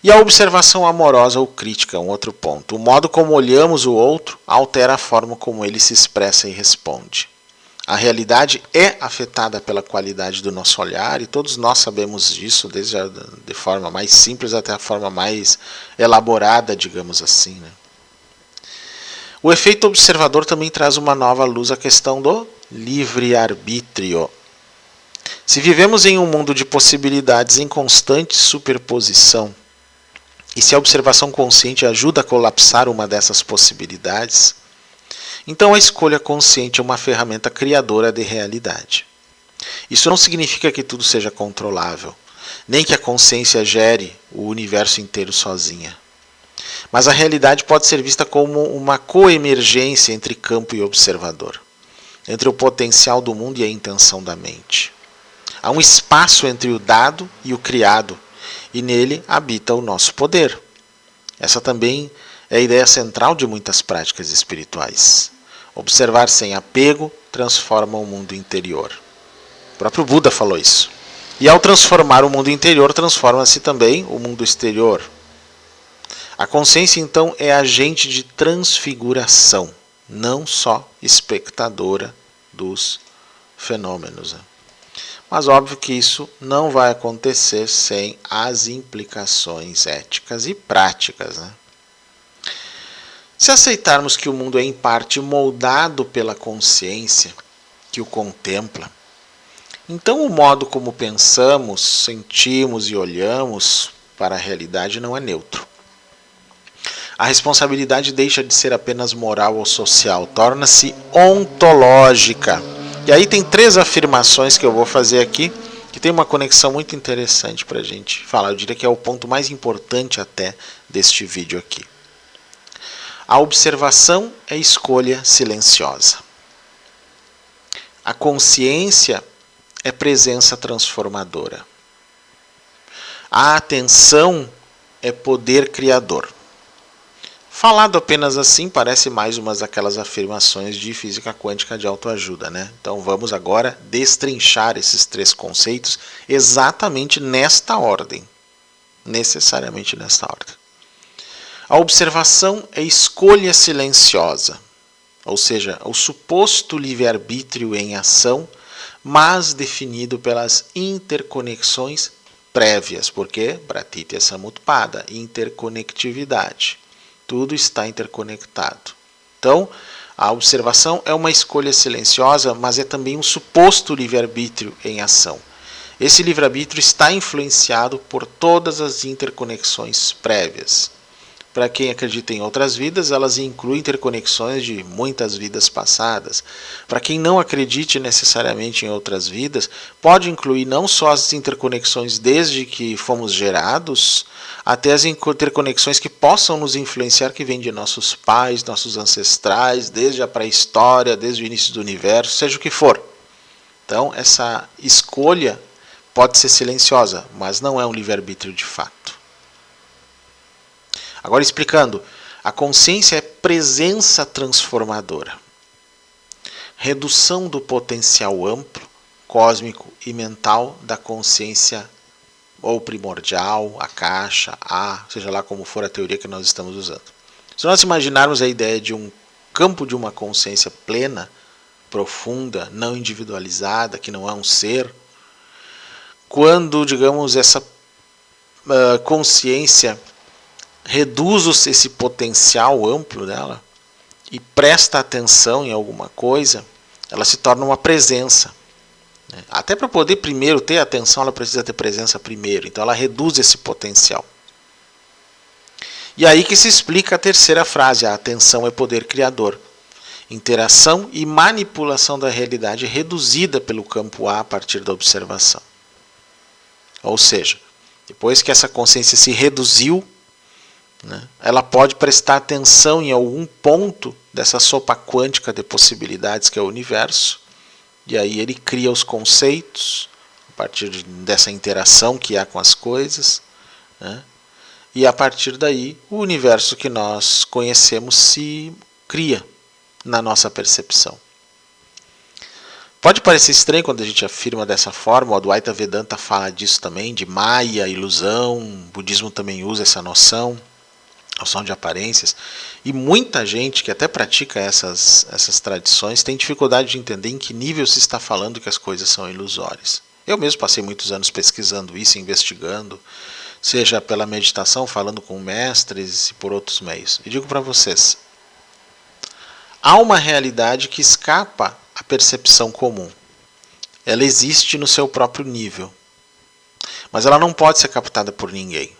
Speaker 1: E a observação amorosa ou crítica, um outro ponto. O modo como olhamos o outro altera a forma como ele se expressa e responde. A realidade é afetada pela qualidade do nosso olhar e todos nós sabemos disso, desde de forma mais simples até a forma mais elaborada, digamos assim, né? O efeito observador também traz uma nova luz à questão do livre-arbítrio. Se vivemos em um mundo de possibilidades em constante superposição, e se a observação consciente ajuda a colapsar uma dessas possibilidades, então a escolha consciente é uma ferramenta criadora de realidade. Isso não significa que tudo seja controlável, nem que a consciência gere o universo inteiro sozinha. Mas a realidade pode ser vista como uma coemergência entre campo e observador, entre o potencial do mundo e a intenção da mente. Há um espaço entre o dado e o criado, e nele habita o nosso poder. Essa também é a ideia central de muitas práticas espirituais. Observar sem apego transforma o mundo interior. O próprio Buda falou isso. E ao transformar o mundo interior, transforma-se também o mundo exterior. A consciência, então, é agente de transfiguração, não só espectadora dos fenômenos. Mas óbvio que isso não vai acontecer sem as implicações éticas e práticas, né? Se aceitarmos que o mundo é em parte moldado pela consciência que o contempla, então o modo como pensamos, sentimos e olhamos para a realidade não é neutro. A responsabilidade deixa de ser apenas moral ou social, torna-se ontológica. E aí tem 3 afirmações que eu vou fazer aqui, que tem uma conexão muito interessante para a gente falar. Eu diria que é o ponto mais importante até deste vídeo aqui. A observação é escolha silenciosa. A consciência é presença transformadora. A atenção é poder criador. Falado apenas assim, parece mais umas daquelas afirmações de física quântica de autoajuda, né? Então vamos agora destrinchar esses 3 conceitos exatamente nesta ordem. Necessariamente nesta ordem. A observação é escolha silenciosa, ou seja, o suposto livre-arbítrio em ação, mas definido pelas interconexões prévias, porque Pratitya Samutpada, interconectividade. Tudo está interconectado. Então, a observação é uma escolha silenciosa, mas é também um suposto livre-arbítrio em ação. Esse livre-arbítrio está influenciado por todas as interconexões prévias. Para quem acredita em outras vidas, elas incluem interconexões de muitas vidas passadas. Para quem não acredite necessariamente em outras vidas, pode incluir não só as interconexões desde que fomos gerados, até as interconexões que possam nos influenciar, que vêm de nossos pais, nossos ancestrais, desde a pré-história, desde o início do universo, seja o que for. Então, essa escolha pode ser silenciosa, mas não é um livre-arbítrio de fato. Agora explicando, a consciência é presença transformadora. Redução do potencial amplo, cósmico e mental da consciência ou primordial, a caixa, seja lá como for a teoria que nós estamos usando. Se nós imaginarmos a ideia de um campo de uma consciência plena, profunda, não individualizada, que não é um ser, quando, digamos, essa consciência reduz esse potencial amplo dela e presta atenção em alguma coisa, ela se torna uma presença. Até para poder primeiro ter atenção, ela precisa ter presença primeiro. Então ela reduz esse potencial. E aí que se explica a terceira frase, a atenção é poder criador. Interação e manipulação da realidade reduzida pelo campo A partir da observação. Ou seja, depois que essa consciência se reduziu, ela pode prestar atenção em algum ponto dessa sopa quântica de possibilidades que é o universo, e aí ele cria os conceitos a partir dessa interação que há com as coisas, e a partir daí o universo que nós conhecemos se cria na nossa percepção. Pode parecer estranho quando a gente afirma dessa forma, o Advaita Vedanta fala disso também, de Maya, ilusão, o budismo também usa essa noção de aparências, e muita gente que até pratica essas tradições tem dificuldade de entender em que nível se está falando que as coisas são ilusórias. Eu mesmo passei muitos anos pesquisando isso, investigando, seja pela meditação, falando com mestres e por outros meios. E digo para vocês, há uma realidade que escapa à percepção comum. Ela existe no seu próprio nível, mas ela não pode ser captada por ninguém.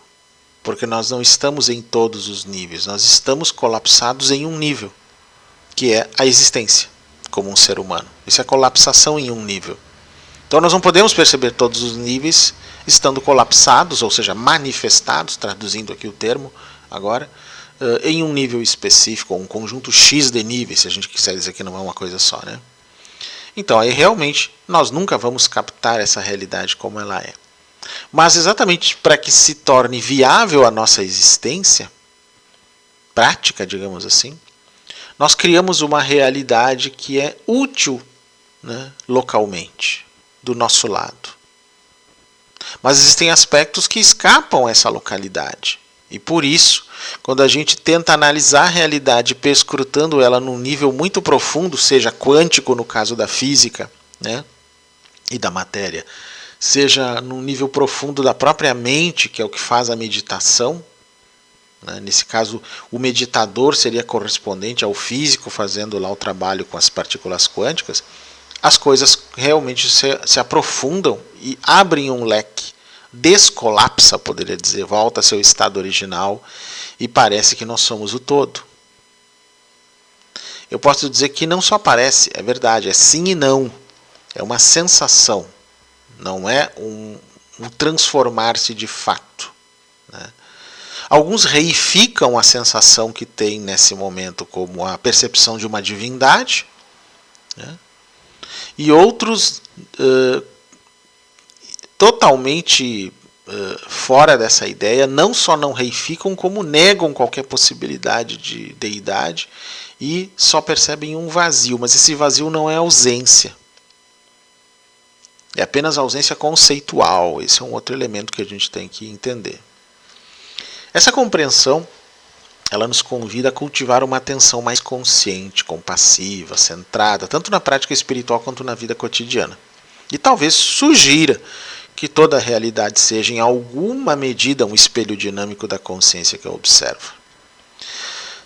Speaker 1: Porque nós não estamos em todos os níveis, nós estamos colapsados em um nível, que é a existência, como um ser humano. Isso é colapsação em um nível. Então nós não podemos perceber todos os níveis estando colapsados, ou seja, manifestados, traduzindo aqui o termo agora, em um nível específico, ou um conjunto X de níveis, se a gente quiser dizer que não é uma coisa só, né? Então aí realmente nós nunca vamos captar essa realidade como ela é. Mas exatamente para que se torne viável a nossa existência, prática, digamos assim, nós criamos uma realidade que é útil, localmente, do nosso lado. Mas existem aspectos que escapam a essa localidade. E por isso, quando a gente tenta analisar a realidade perscrutando ela num nível muito profundo, seja quântico no caso da física, e da matéria, seja num nível profundo da própria mente, que é o que faz a meditação. Nesse caso, o meditador seria correspondente ao físico fazendo lá o trabalho com as partículas quânticas. As coisas realmente se aprofundam e abrem um leque, descolapsa, poderia dizer, volta a seu estado original e parece que nós somos o todo. Eu posso dizer que não só parece, é verdade, é sim e não, é uma sensação. Não é um transformar-se de fato. Alguns reificam a sensação que tem nesse momento como a percepção de uma divindade, e outros totalmente fora dessa ideia, não só não reificam, como negam qualquer possibilidade de deidade e só percebem um vazio, mas esse vazio não é ausência. É apenas ausência conceitual. Esse é um outro elemento que a gente tem que entender. Essa compreensão, ela nos convida a cultivar uma atenção mais consciente, compassiva, centrada, tanto na prática espiritual quanto na vida cotidiana. E talvez sugira que toda a realidade seja, em alguma medida, um espelho dinâmico da consciência que eu observo.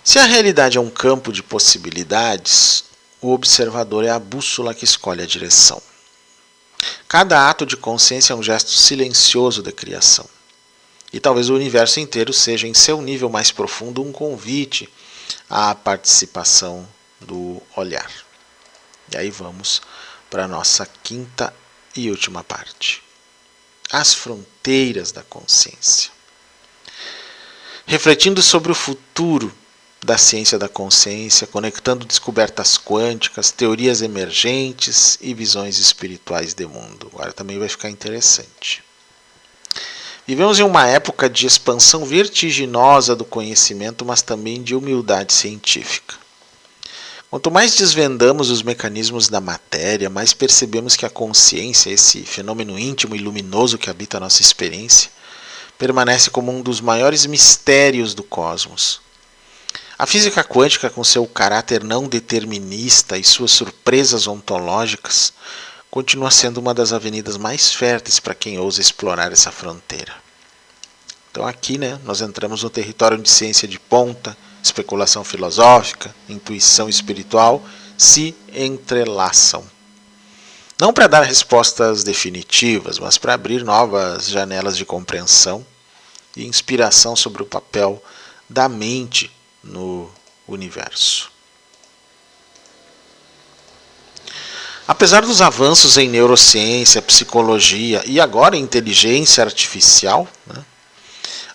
Speaker 1: Se a realidade é um campo de possibilidades, o observador é a bússola que escolhe a direção. Cada ato de consciência é um gesto silencioso da criação. E talvez o universo inteiro seja, em seu nível mais profundo, um convite à participação do olhar. E aí vamos para a nossa quinta e última parte. As fronteiras da consciência. Refletindo sobre o futuro da ciência da consciência, conectando descobertas quânticas, teorias emergentes e visões espirituais de mundo. Agora também vai ficar interessante. Vivemos em uma época de expansão vertiginosa do conhecimento, mas também de humildade científica. Quanto mais desvendamos os mecanismos da matéria, mais percebemos que a consciência, esse fenômeno íntimo e luminoso que habita a nossa experiência, permanece como um dos maiores mistérios do cosmos. A física quântica, com seu caráter não determinista e suas surpresas ontológicas, continua sendo uma das avenidas mais férteis para quem ousa explorar essa fronteira. Então aqui, nós entramos no território de ciência de ponta, especulação filosófica, intuição espiritual, se entrelaçam. Não para dar respostas definitivas, mas para abrir novas janelas de compreensão e inspiração sobre o papel da mente no universo. Apesar dos avanços em neurociência, psicologia e agora inteligência artificial,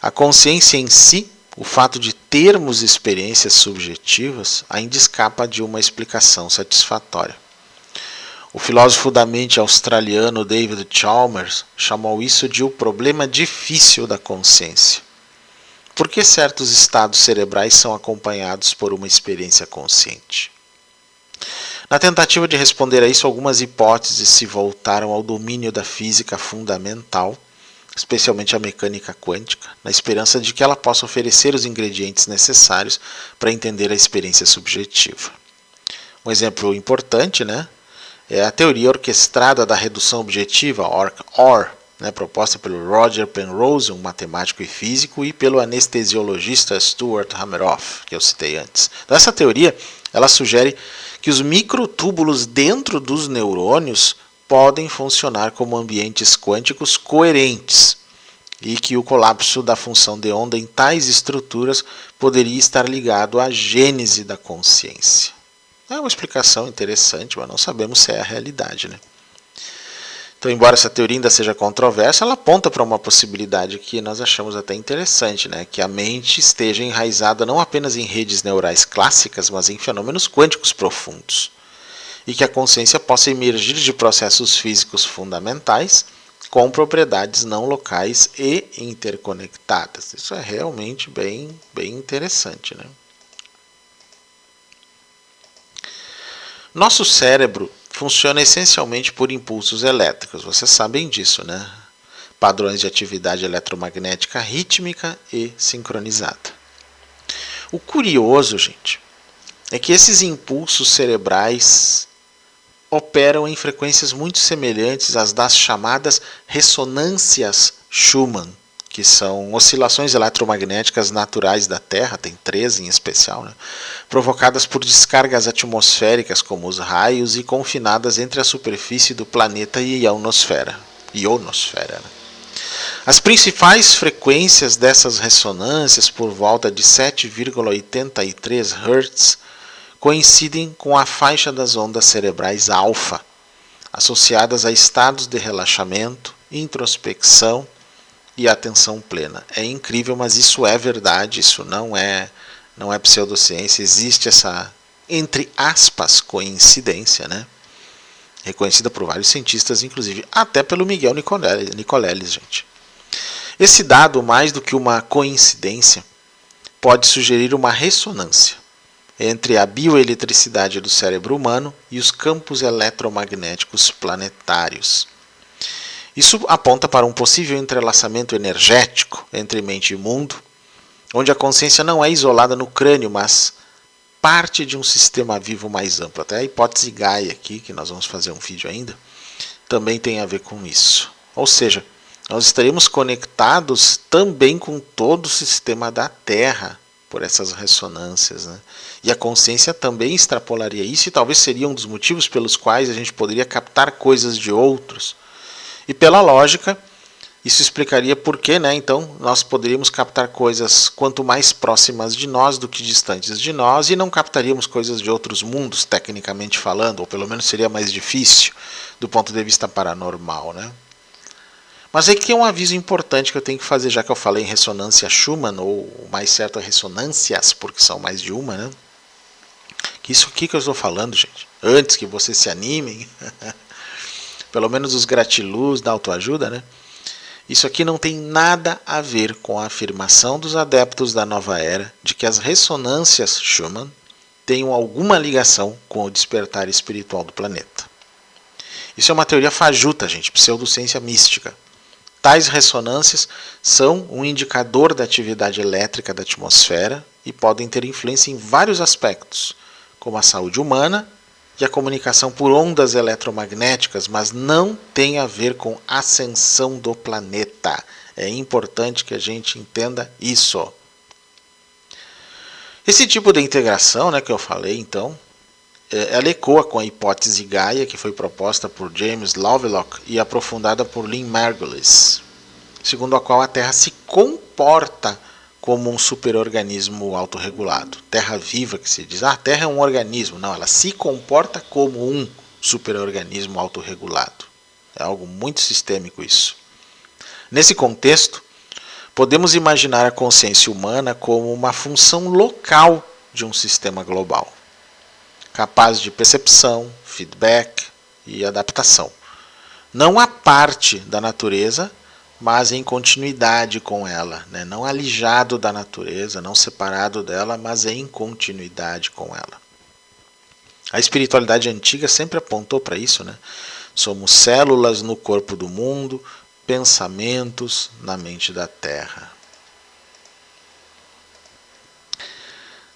Speaker 1: a consciência em si, o fato de termos experiências subjetivas, ainda escapa de uma explicação satisfatória. O filósofo da mente australiano David Chalmers chamou isso de o problema difícil da consciência. Por que certos estados cerebrais são acompanhados por uma experiência consciente? Na tentativa de responder a isso, algumas hipóteses se voltaram ao domínio da física fundamental, especialmente a mecânica quântica, na esperança de que ela possa oferecer os ingredientes necessários para entender a experiência subjetiva. Um exemplo importante, é a teoria orquestrada da redução objetiva, OR, proposta pelo Roger Penrose, um matemático e físico, e pelo anestesiologista Stuart Hameroff, que eu citei antes. Então, essa teoria ela sugere que os microtúbulos dentro dos neurônios podem funcionar como ambientes quânticos coerentes e que o colapso da função de onda em tais estruturas poderia estar ligado à gênese da consciência. É uma explicação interessante, mas não sabemos se é a realidade. Então, embora essa teoria ainda seja controversa, ela aponta para uma possibilidade que nós achamos até interessante, que a mente esteja enraizada não apenas em redes neurais clássicas, mas em fenômenos quânticos profundos. E que a consciência possa emergir de processos físicos fundamentais com propriedades não locais e interconectadas. Isso é realmente bem interessante. Nosso cérebro funciona essencialmente por impulsos elétricos, vocês sabem disso, Padrões de atividade eletromagnética rítmica e sincronizada. O curioso, gente, é que esses impulsos cerebrais operam em frequências muito semelhantes às das chamadas ressonâncias Schumann, que são oscilações eletromagnéticas naturais da Terra, tem 13 em especial, provocadas por descargas atmosféricas como os raios e confinadas entre a superfície do planeta e a ionosfera. As principais frequências dessas ressonâncias, por volta de 7,83 Hz, coincidem com a faixa das ondas cerebrais alfa, associadas a estados de relaxamento, introspecção e atenção plena. É incrível, mas isso é verdade, isso não é pseudociência, existe essa, entre aspas, coincidência, reconhecida por vários cientistas, inclusive até pelo Miguel Nicolelis, gente. Esse dado, mais do que uma coincidência, pode sugerir uma ressonância entre a bioeletricidade do cérebro humano e os campos eletromagnéticos planetários. Isso aponta para um possível entrelaçamento energético entre mente e mundo, onde a consciência não é isolada no crânio, mas parte de um sistema vivo mais amplo. Até a hipótese Gaia aqui, que nós vamos fazer um vídeo ainda, também tem a ver com isso. Ou seja, nós estaremos conectados também com todo o sistema da Terra por essas ressonâncias. E a consciência também extrapolaria isso, e talvez seria um dos motivos pelos quais a gente poderia captar coisas de outros. E pela lógica, Isso explicaria por que, né, então, nós poderíamos captar coisas quanto mais próximas de nós do que distantes de nós e não captaríamos coisas de outros mundos, tecnicamente falando, ou pelo menos seria mais difícil do ponto de vista paranormal, né? Mas aí que tem um aviso importante que eu tenho que fazer, já que eu falei em ressonância Schumann, ou mais certo, ressonâncias, porque são mais de uma, né? Que isso aqui que eu estou falando, gente, antes que vocês se animem, pelo menos os gratiluz da autoajuda, né? Isso aqui não tem nada a ver com a afirmação dos adeptos da nova era de que as ressonâncias Schumann tenham alguma ligação com o despertar espiritual do planeta. Isso é uma teoria fajuta, gente, pseudociência mística. Tais ressonâncias são um indicador da atividade elétrica da atmosfera e podem ter influência em vários aspectos, como a saúde humana e a comunicação por ondas eletromagnéticas, mas não tem a ver com ascensão do planeta. É importante que a gente entenda isso. Esse tipo de integração, né, que eu falei, então, ela ecoa com a hipótese Gaia, que foi proposta por James Lovelock e aprofundada por Lynn Margulis, segundo a qual a Terra se comporta como um superorganismo autorregulado. Terra viva, que se diz, a Terra é um organismo. Não, ela se comporta como um superorganismo autorregulado. É algo muito sistêmico isso. Nesse contexto, podemos imaginar a consciência humana como uma função local de um sistema global, capaz de percepção, feedback e adaptação. Não a parte da natureza, mas em continuidade com ela, né? Não alijado da natureza, não separado dela, mas em continuidade com ela. A espiritualidade antiga sempre apontou para isso, né? Somos células no corpo do mundo, pensamentos na mente da Terra.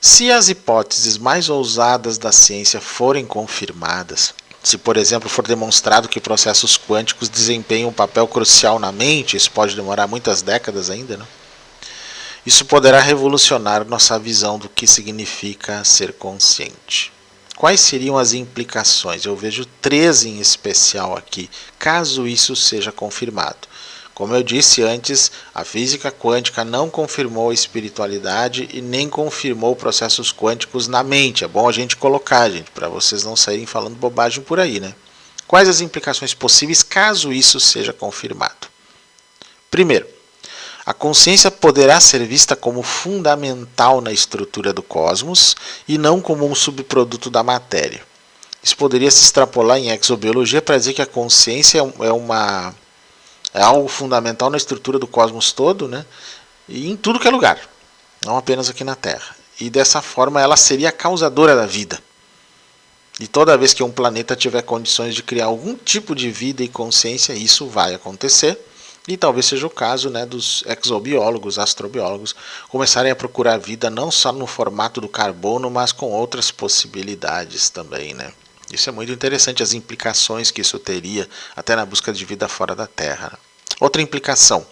Speaker 1: Se as hipóteses mais ousadas da ciência forem confirmadas, se, por exemplo, for demonstrado que processos quânticos desempenham um papel crucial na mente, isso pode demorar muitas décadas ainda, né? Isso poderá revolucionar nossa visão do que significa ser consciente. Quais seriam as implicações? Eu vejo 3 em especial aqui, caso isso seja confirmado. Como eu disse antes, a física quântica não confirmou a espiritualidade e nem confirmou processos quânticos na mente. É bom a gente colocar, gente, para vocês não saírem falando bobagem por aí, né? Quais as implicações possíveis caso isso seja confirmado? Primeiro, a consciência poderá ser vista como fundamental na estrutura do cosmos e não como um subproduto da matéria. Isso poderia se extrapolar em exobiologia para dizer que a consciência é algo fundamental na estrutura do cosmos todo, né? E em tudo que é lugar, não apenas aqui na Terra. E dessa forma ela seria a causadora da vida. E toda vez que um planeta tiver condições de criar algum tipo de vida e consciência, isso vai acontecer. E talvez seja o caso, né, dos exobiólogos, astrobiólogos, começarem a procurar vida não só no formato do carbono, mas com outras possibilidades também, né? Isso é muito interessante, as implicações que isso teria até na busca de vida fora da Terra. Outra implicação.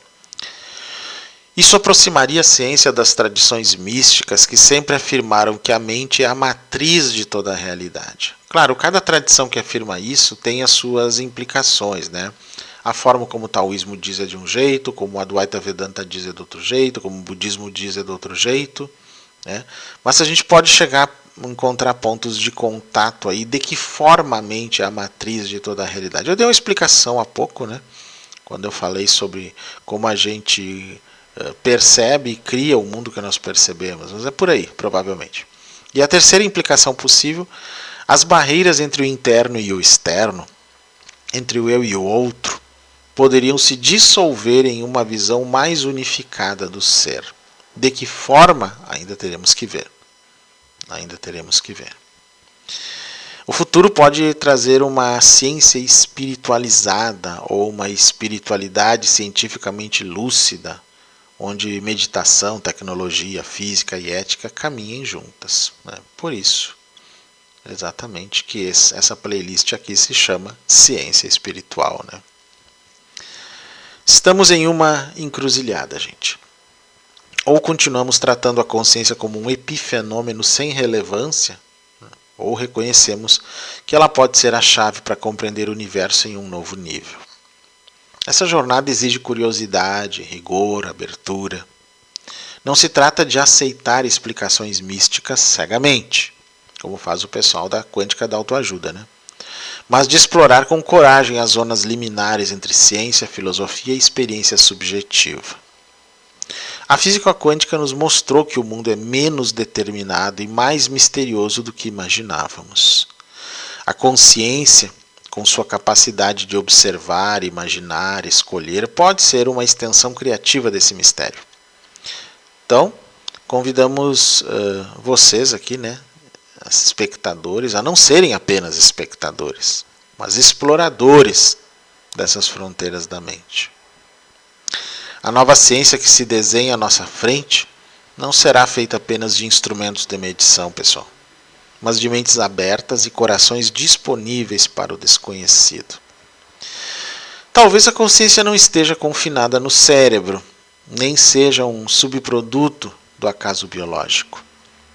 Speaker 1: Isso aproximaria a ciência das tradições místicas que sempre afirmaram que a mente é a matriz de toda a realidade. Claro, cada tradição que afirma isso tem as suas implicações, né? A forma como o taoísmo diz é de um jeito, como o Advaita Vedanta diz é de outro jeito, como o budismo diz é de outro jeito, né? Mas a gente pode chegar a encontrar pontos de contato aí de que forma a mente é a matriz de toda a realidade. Eu dei uma explicação há pouco, né? Quando eu falei sobre como a gente percebe e cria o mundo que nós percebemos, mas é por aí, provavelmente. E a terceira implicação possível, as barreiras entre o interno e o externo, entre o eu e o outro, poderiam se dissolver em uma visão mais unificada do ser. De que forma? Ainda teremos que ver. Ainda teremos que ver. O futuro pode trazer uma ciência espiritualizada ou uma espiritualidade cientificamente lúcida, onde meditação, tecnologia, física e ética caminhem juntas, né? Por isso, exatamente que essa playlist aqui se chama Ciência Espiritual, né? Estamos em uma encruzilhada, gente. Ou continuamos tratando a consciência como um epifenômeno sem relevância, ou reconhecemos que ela pode ser a chave para compreender o universo em um novo nível. Essa jornada exige curiosidade, rigor, abertura. Não se trata de aceitar explicações místicas cegamente, como faz o pessoal da quântica da autoajuda, né? Mas de explorar com coragem as zonas liminares entre ciência, filosofia e experiência subjetiva. A física quântica nos mostrou que o mundo é menos determinado e mais misterioso do que imaginávamos. A consciência, com sua capacidade de observar, imaginar, escolher, pode ser uma extensão criativa desse mistério. Então, convidamos vocês aqui, né, espectadores, a não serem apenas espectadores, mas exploradores dessas fronteiras da mente. A nova ciência que se desenha à nossa frente não será feita apenas de instrumentos de medição, pessoal, mas de mentes abertas e corações disponíveis para o desconhecido. Talvez a consciência não esteja confinada no cérebro, nem seja um subproduto do acaso biológico.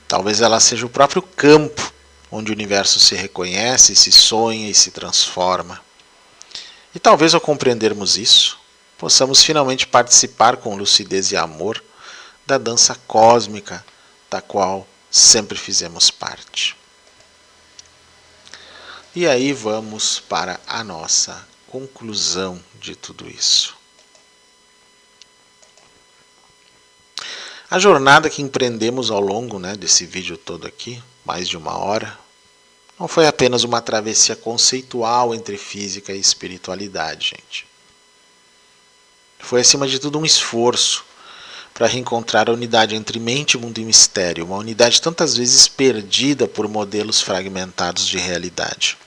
Speaker 1: Talvez ela seja o próprio campo onde o universo se reconhece, se sonha e se transforma. E talvez ao compreendermos isso, possamos finalmente participar com lucidez e amor da dança cósmica da qual sempre fizemos parte. E aí vamos para a nossa conclusão de tudo isso. A jornada que empreendemos ao longo desse vídeo todo aqui, mais de 1 hora, não foi apenas uma travessia conceitual entre física e espiritualidade, gente. Foi, acima de tudo, um esforço para reencontrar a unidade entre mente, mundo e mistério, uma unidade tantas vezes perdida por modelos fragmentados de realidade.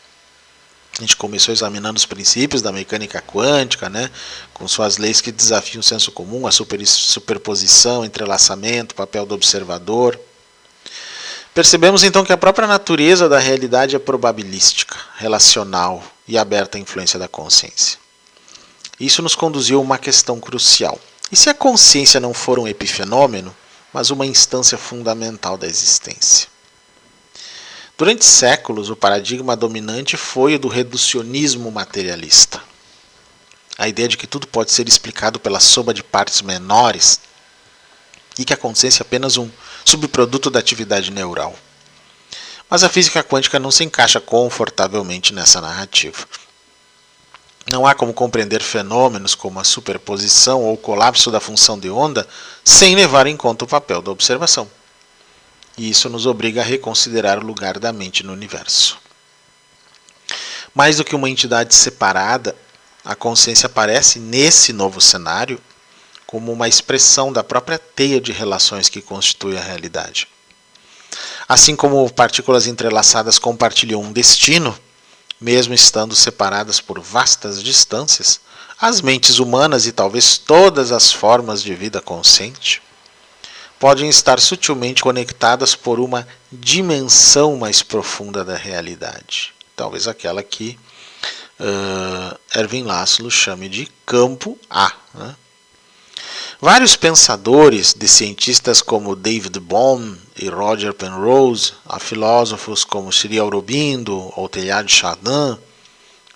Speaker 1: A gente começou examinando os princípios da mecânica quântica, com suas leis que desafiam o senso comum, a superposição, entrelaçamento, o papel do observador. Percebemos então que a própria natureza da realidade é probabilística, relacional e aberta à influência da consciência. Isso nos conduziu a uma questão crucial. E se a consciência não for um epifenômeno, mas uma instância fundamental da existência? Durante séculos, o paradigma dominante foi o do reducionismo materialista. A ideia de que tudo pode ser explicado pela soma de partes menores e que a consciência é apenas um subproduto da atividade neural. Mas a física quântica não se encaixa confortavelmente nessa narrativa. Não há como compreender fenômenos como a superposição ou o colapso da função de onda sem levar em conta o papel da observação. E isso nos obriga a reconsiderar o lugar da mente no universo. Mais do que uma entidade separada, a consciência aparece nesse novo cenário como uma expressão da própria teia de relações que constitui a realidade. Assim como partículas entrelaçadas compartilham um destino, mesmo estando separadas por vastas distâncias, as mentes humanas e talvez todas as formas de vida consciente podem estar sutilmente conectadas por uma dimensão mais profunda da realidade. Talvez aquela que Erwin Laszlo chame de campo A. Vários pensadores, de cientistas como David Bohm e Roger Penrose, a filósofos como Sri Aurobindo ou Teilhard de Chardin,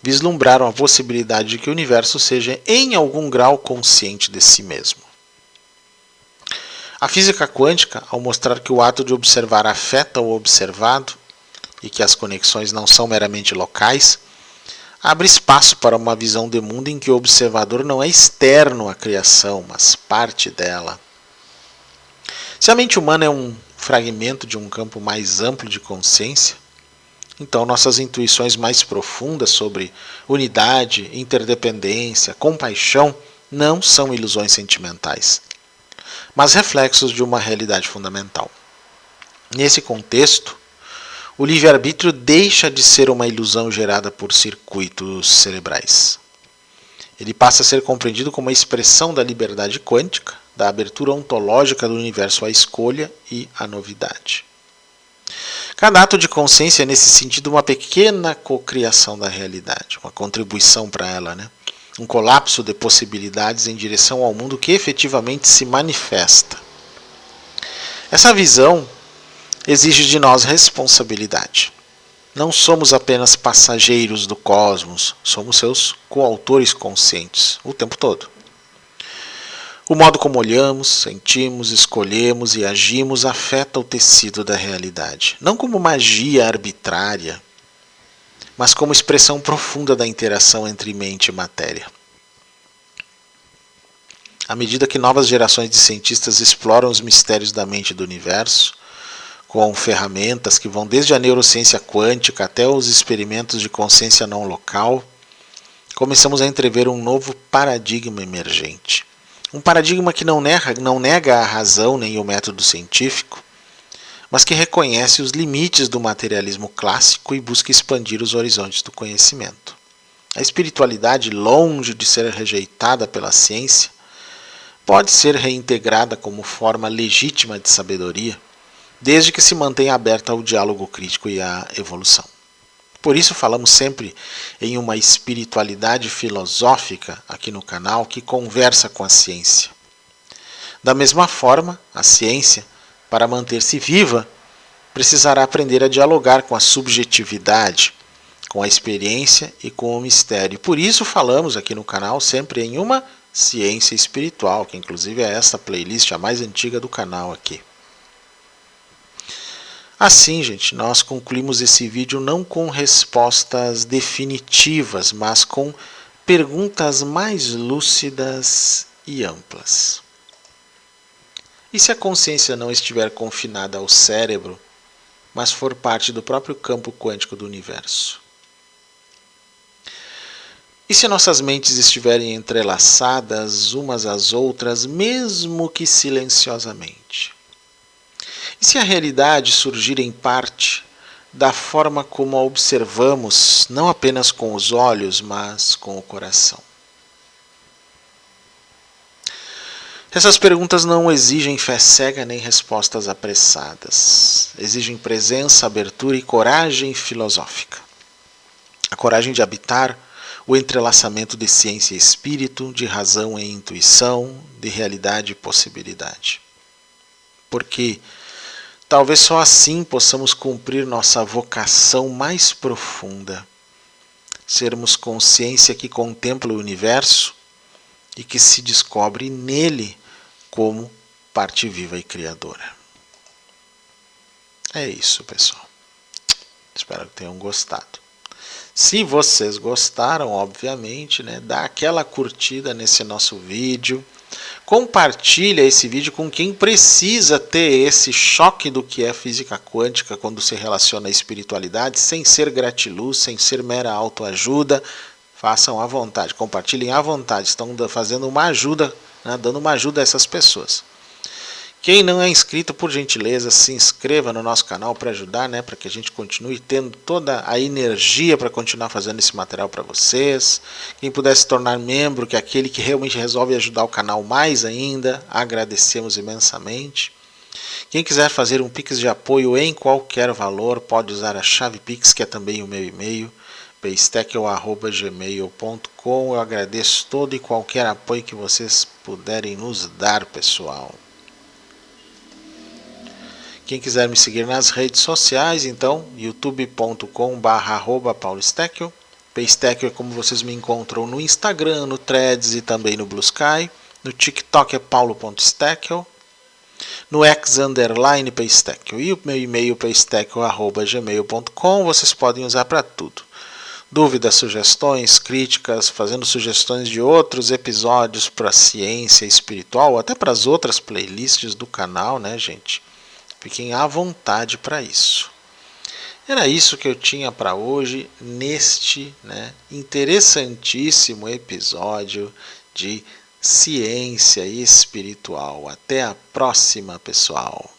Speaker 1: vislumbraram a possibilidade de que o universo seja em algum grau consciente de si mesmo. A física quântica, ao mostrar que o ato de observar afeta o observado e que as conexões não são meramente locais, abre espaço para uma visão de mundo em que o observador não é externo à criação, mas parte dela. Se a mente humana é um fragmento de um campo mais amplo de consciência, então nossas intuições mais profundas sobre unidade, interdependência, compaixão não são ilusões sentimentais, mas reflexos de uma realidade fundamental. Nesse contexto, o livre-arbítrio deixa de ser uma ilusão gerada por circuitos cerebrais. Ele passa a ser compreendido como uma expressão da liberdade quântica, da abertura ontológica do universo à escolha e à novidade. Cada ato de consciência é, nesse sentido, uma pequena cocriação da realidade, uma contribuição para ela, um colapso de possibilidades em direção ao mundo que efetivamente se manifesta. Essa visão exige de nós responsabilidade. Não somos apenas passageiros do cosmos, somos seus coautores conscientes o tempo todo. O modo como olhamos, sentimos, escolhemos e agimos afeta o tecido da realidade, não como magia arbitrária, mas como expressão profunda da interação entre mente e matéria. À medida que novas gerações de cientistas exploram os mistérios da mente e do universo, com ferramentas que vão desde a neurociência quântica até os experimentos de consciência não local, começamos a entrever um novo paradigma emergente. Um paradigma que não nega a razão nem o método científico, mas que reconhece os limites do materialismo clássico e busca expandir os horizontes do conhecimento. A espiritualidade, longe de ser rejeitada pela ciência, pode ser reintegrada como forma legítima de sabedoria, desde que se mantenha aberta ao diálogo crítico e à evolução. Por isso falamos sempre em uma espiritualidade filosófica aqui no canal que conversa com a ciência. Da mesma forma, a ciência, para manter-se viva, precisará aprender a dialogar com a subjetividade, com a experiência e com o mistério. Por isso falamos aqui no canal sempre em uma ciência espiritual, que inclusive é esta playlist a mais antiga do canal aqui. Assim, gente, nós concluímos esse vídeo não com respostas definitivas, mas com perguntas mais lúcidas e amplas. E se a consciência não estiver confinada ao cérebro, mas for parte do próprio campo quântico do universo? E se nossas mentes estiverem entrelaçadas umas às outras, mesmo que silenciosamente? E se a realidade surgir em parte da forma como a observamos, não apenas com os olhos, mas com o coração? Essas perguntas não exigem fé cega nem respostas apressadas. Exigem presença, abertura e coragem filosófica. A coragem de habitar o entrelaçamento de ciência e espírito, de razão e intuição, de realidade e possibilidade. Porque talvez só assim possamos cumprir nossa vocação mais profunda, sermos consciência que contempla o universo e que se descobre nele como parte viva e criadora. É isso, pessoal. Espero que tenham gostado. Se vocês gostaram, obviamente, dá aquela curtida nesse nosso vídeo. Compartilha esse vídeo com quem precisa ter esse choque do que é física quântica quando se relaciona à espiritualidade, sem ser gratiluz, sem ser mera autoajuda. Façam à vontade, compartilhem à vontade. Estão fazendo uma ajuda, dando uma ajuda a essas pessoas. Quem não é inscrito, por gentileza, se inscreva no nosso canal para ajudar, para que a gente continue tendo toda a energia para continuar fazendo esse material para vocês. Quem puder se tornar membro, que é aquele que realmente resolve ajudar o canal mais ainda, agradecemos imensamente. Quem quiser fazer um Pix de apoio em qualquer valor, pode usar a chave Pix, que é também o meu e-mail, paystackle@gmail.com. Eu agradeço todo e qualquer apoio que vocês puderem nos dar, pessoal. Quem quiser me seguir nas redes sociais, então, youtube.com/paulosteckel. Paystackle é como vocês me encontram no Instagram, no Threads e também no Blue Sky. No TikTok é paulo.steckel. No X_Paystackle. E o meu e-mail paystackle@gmail.com. Vocês podem usar para tudo. Dúvidas, sugestões, críticas, fazendo sugestões de outros episódios para ciência espiritual, até para as outras playlists do canal, gente? Fiquem à vontade para isso. Era isso que eu tinha para hoje neste interessantíssimo episódio de ciência espiritual. Até a próxima, pessoal.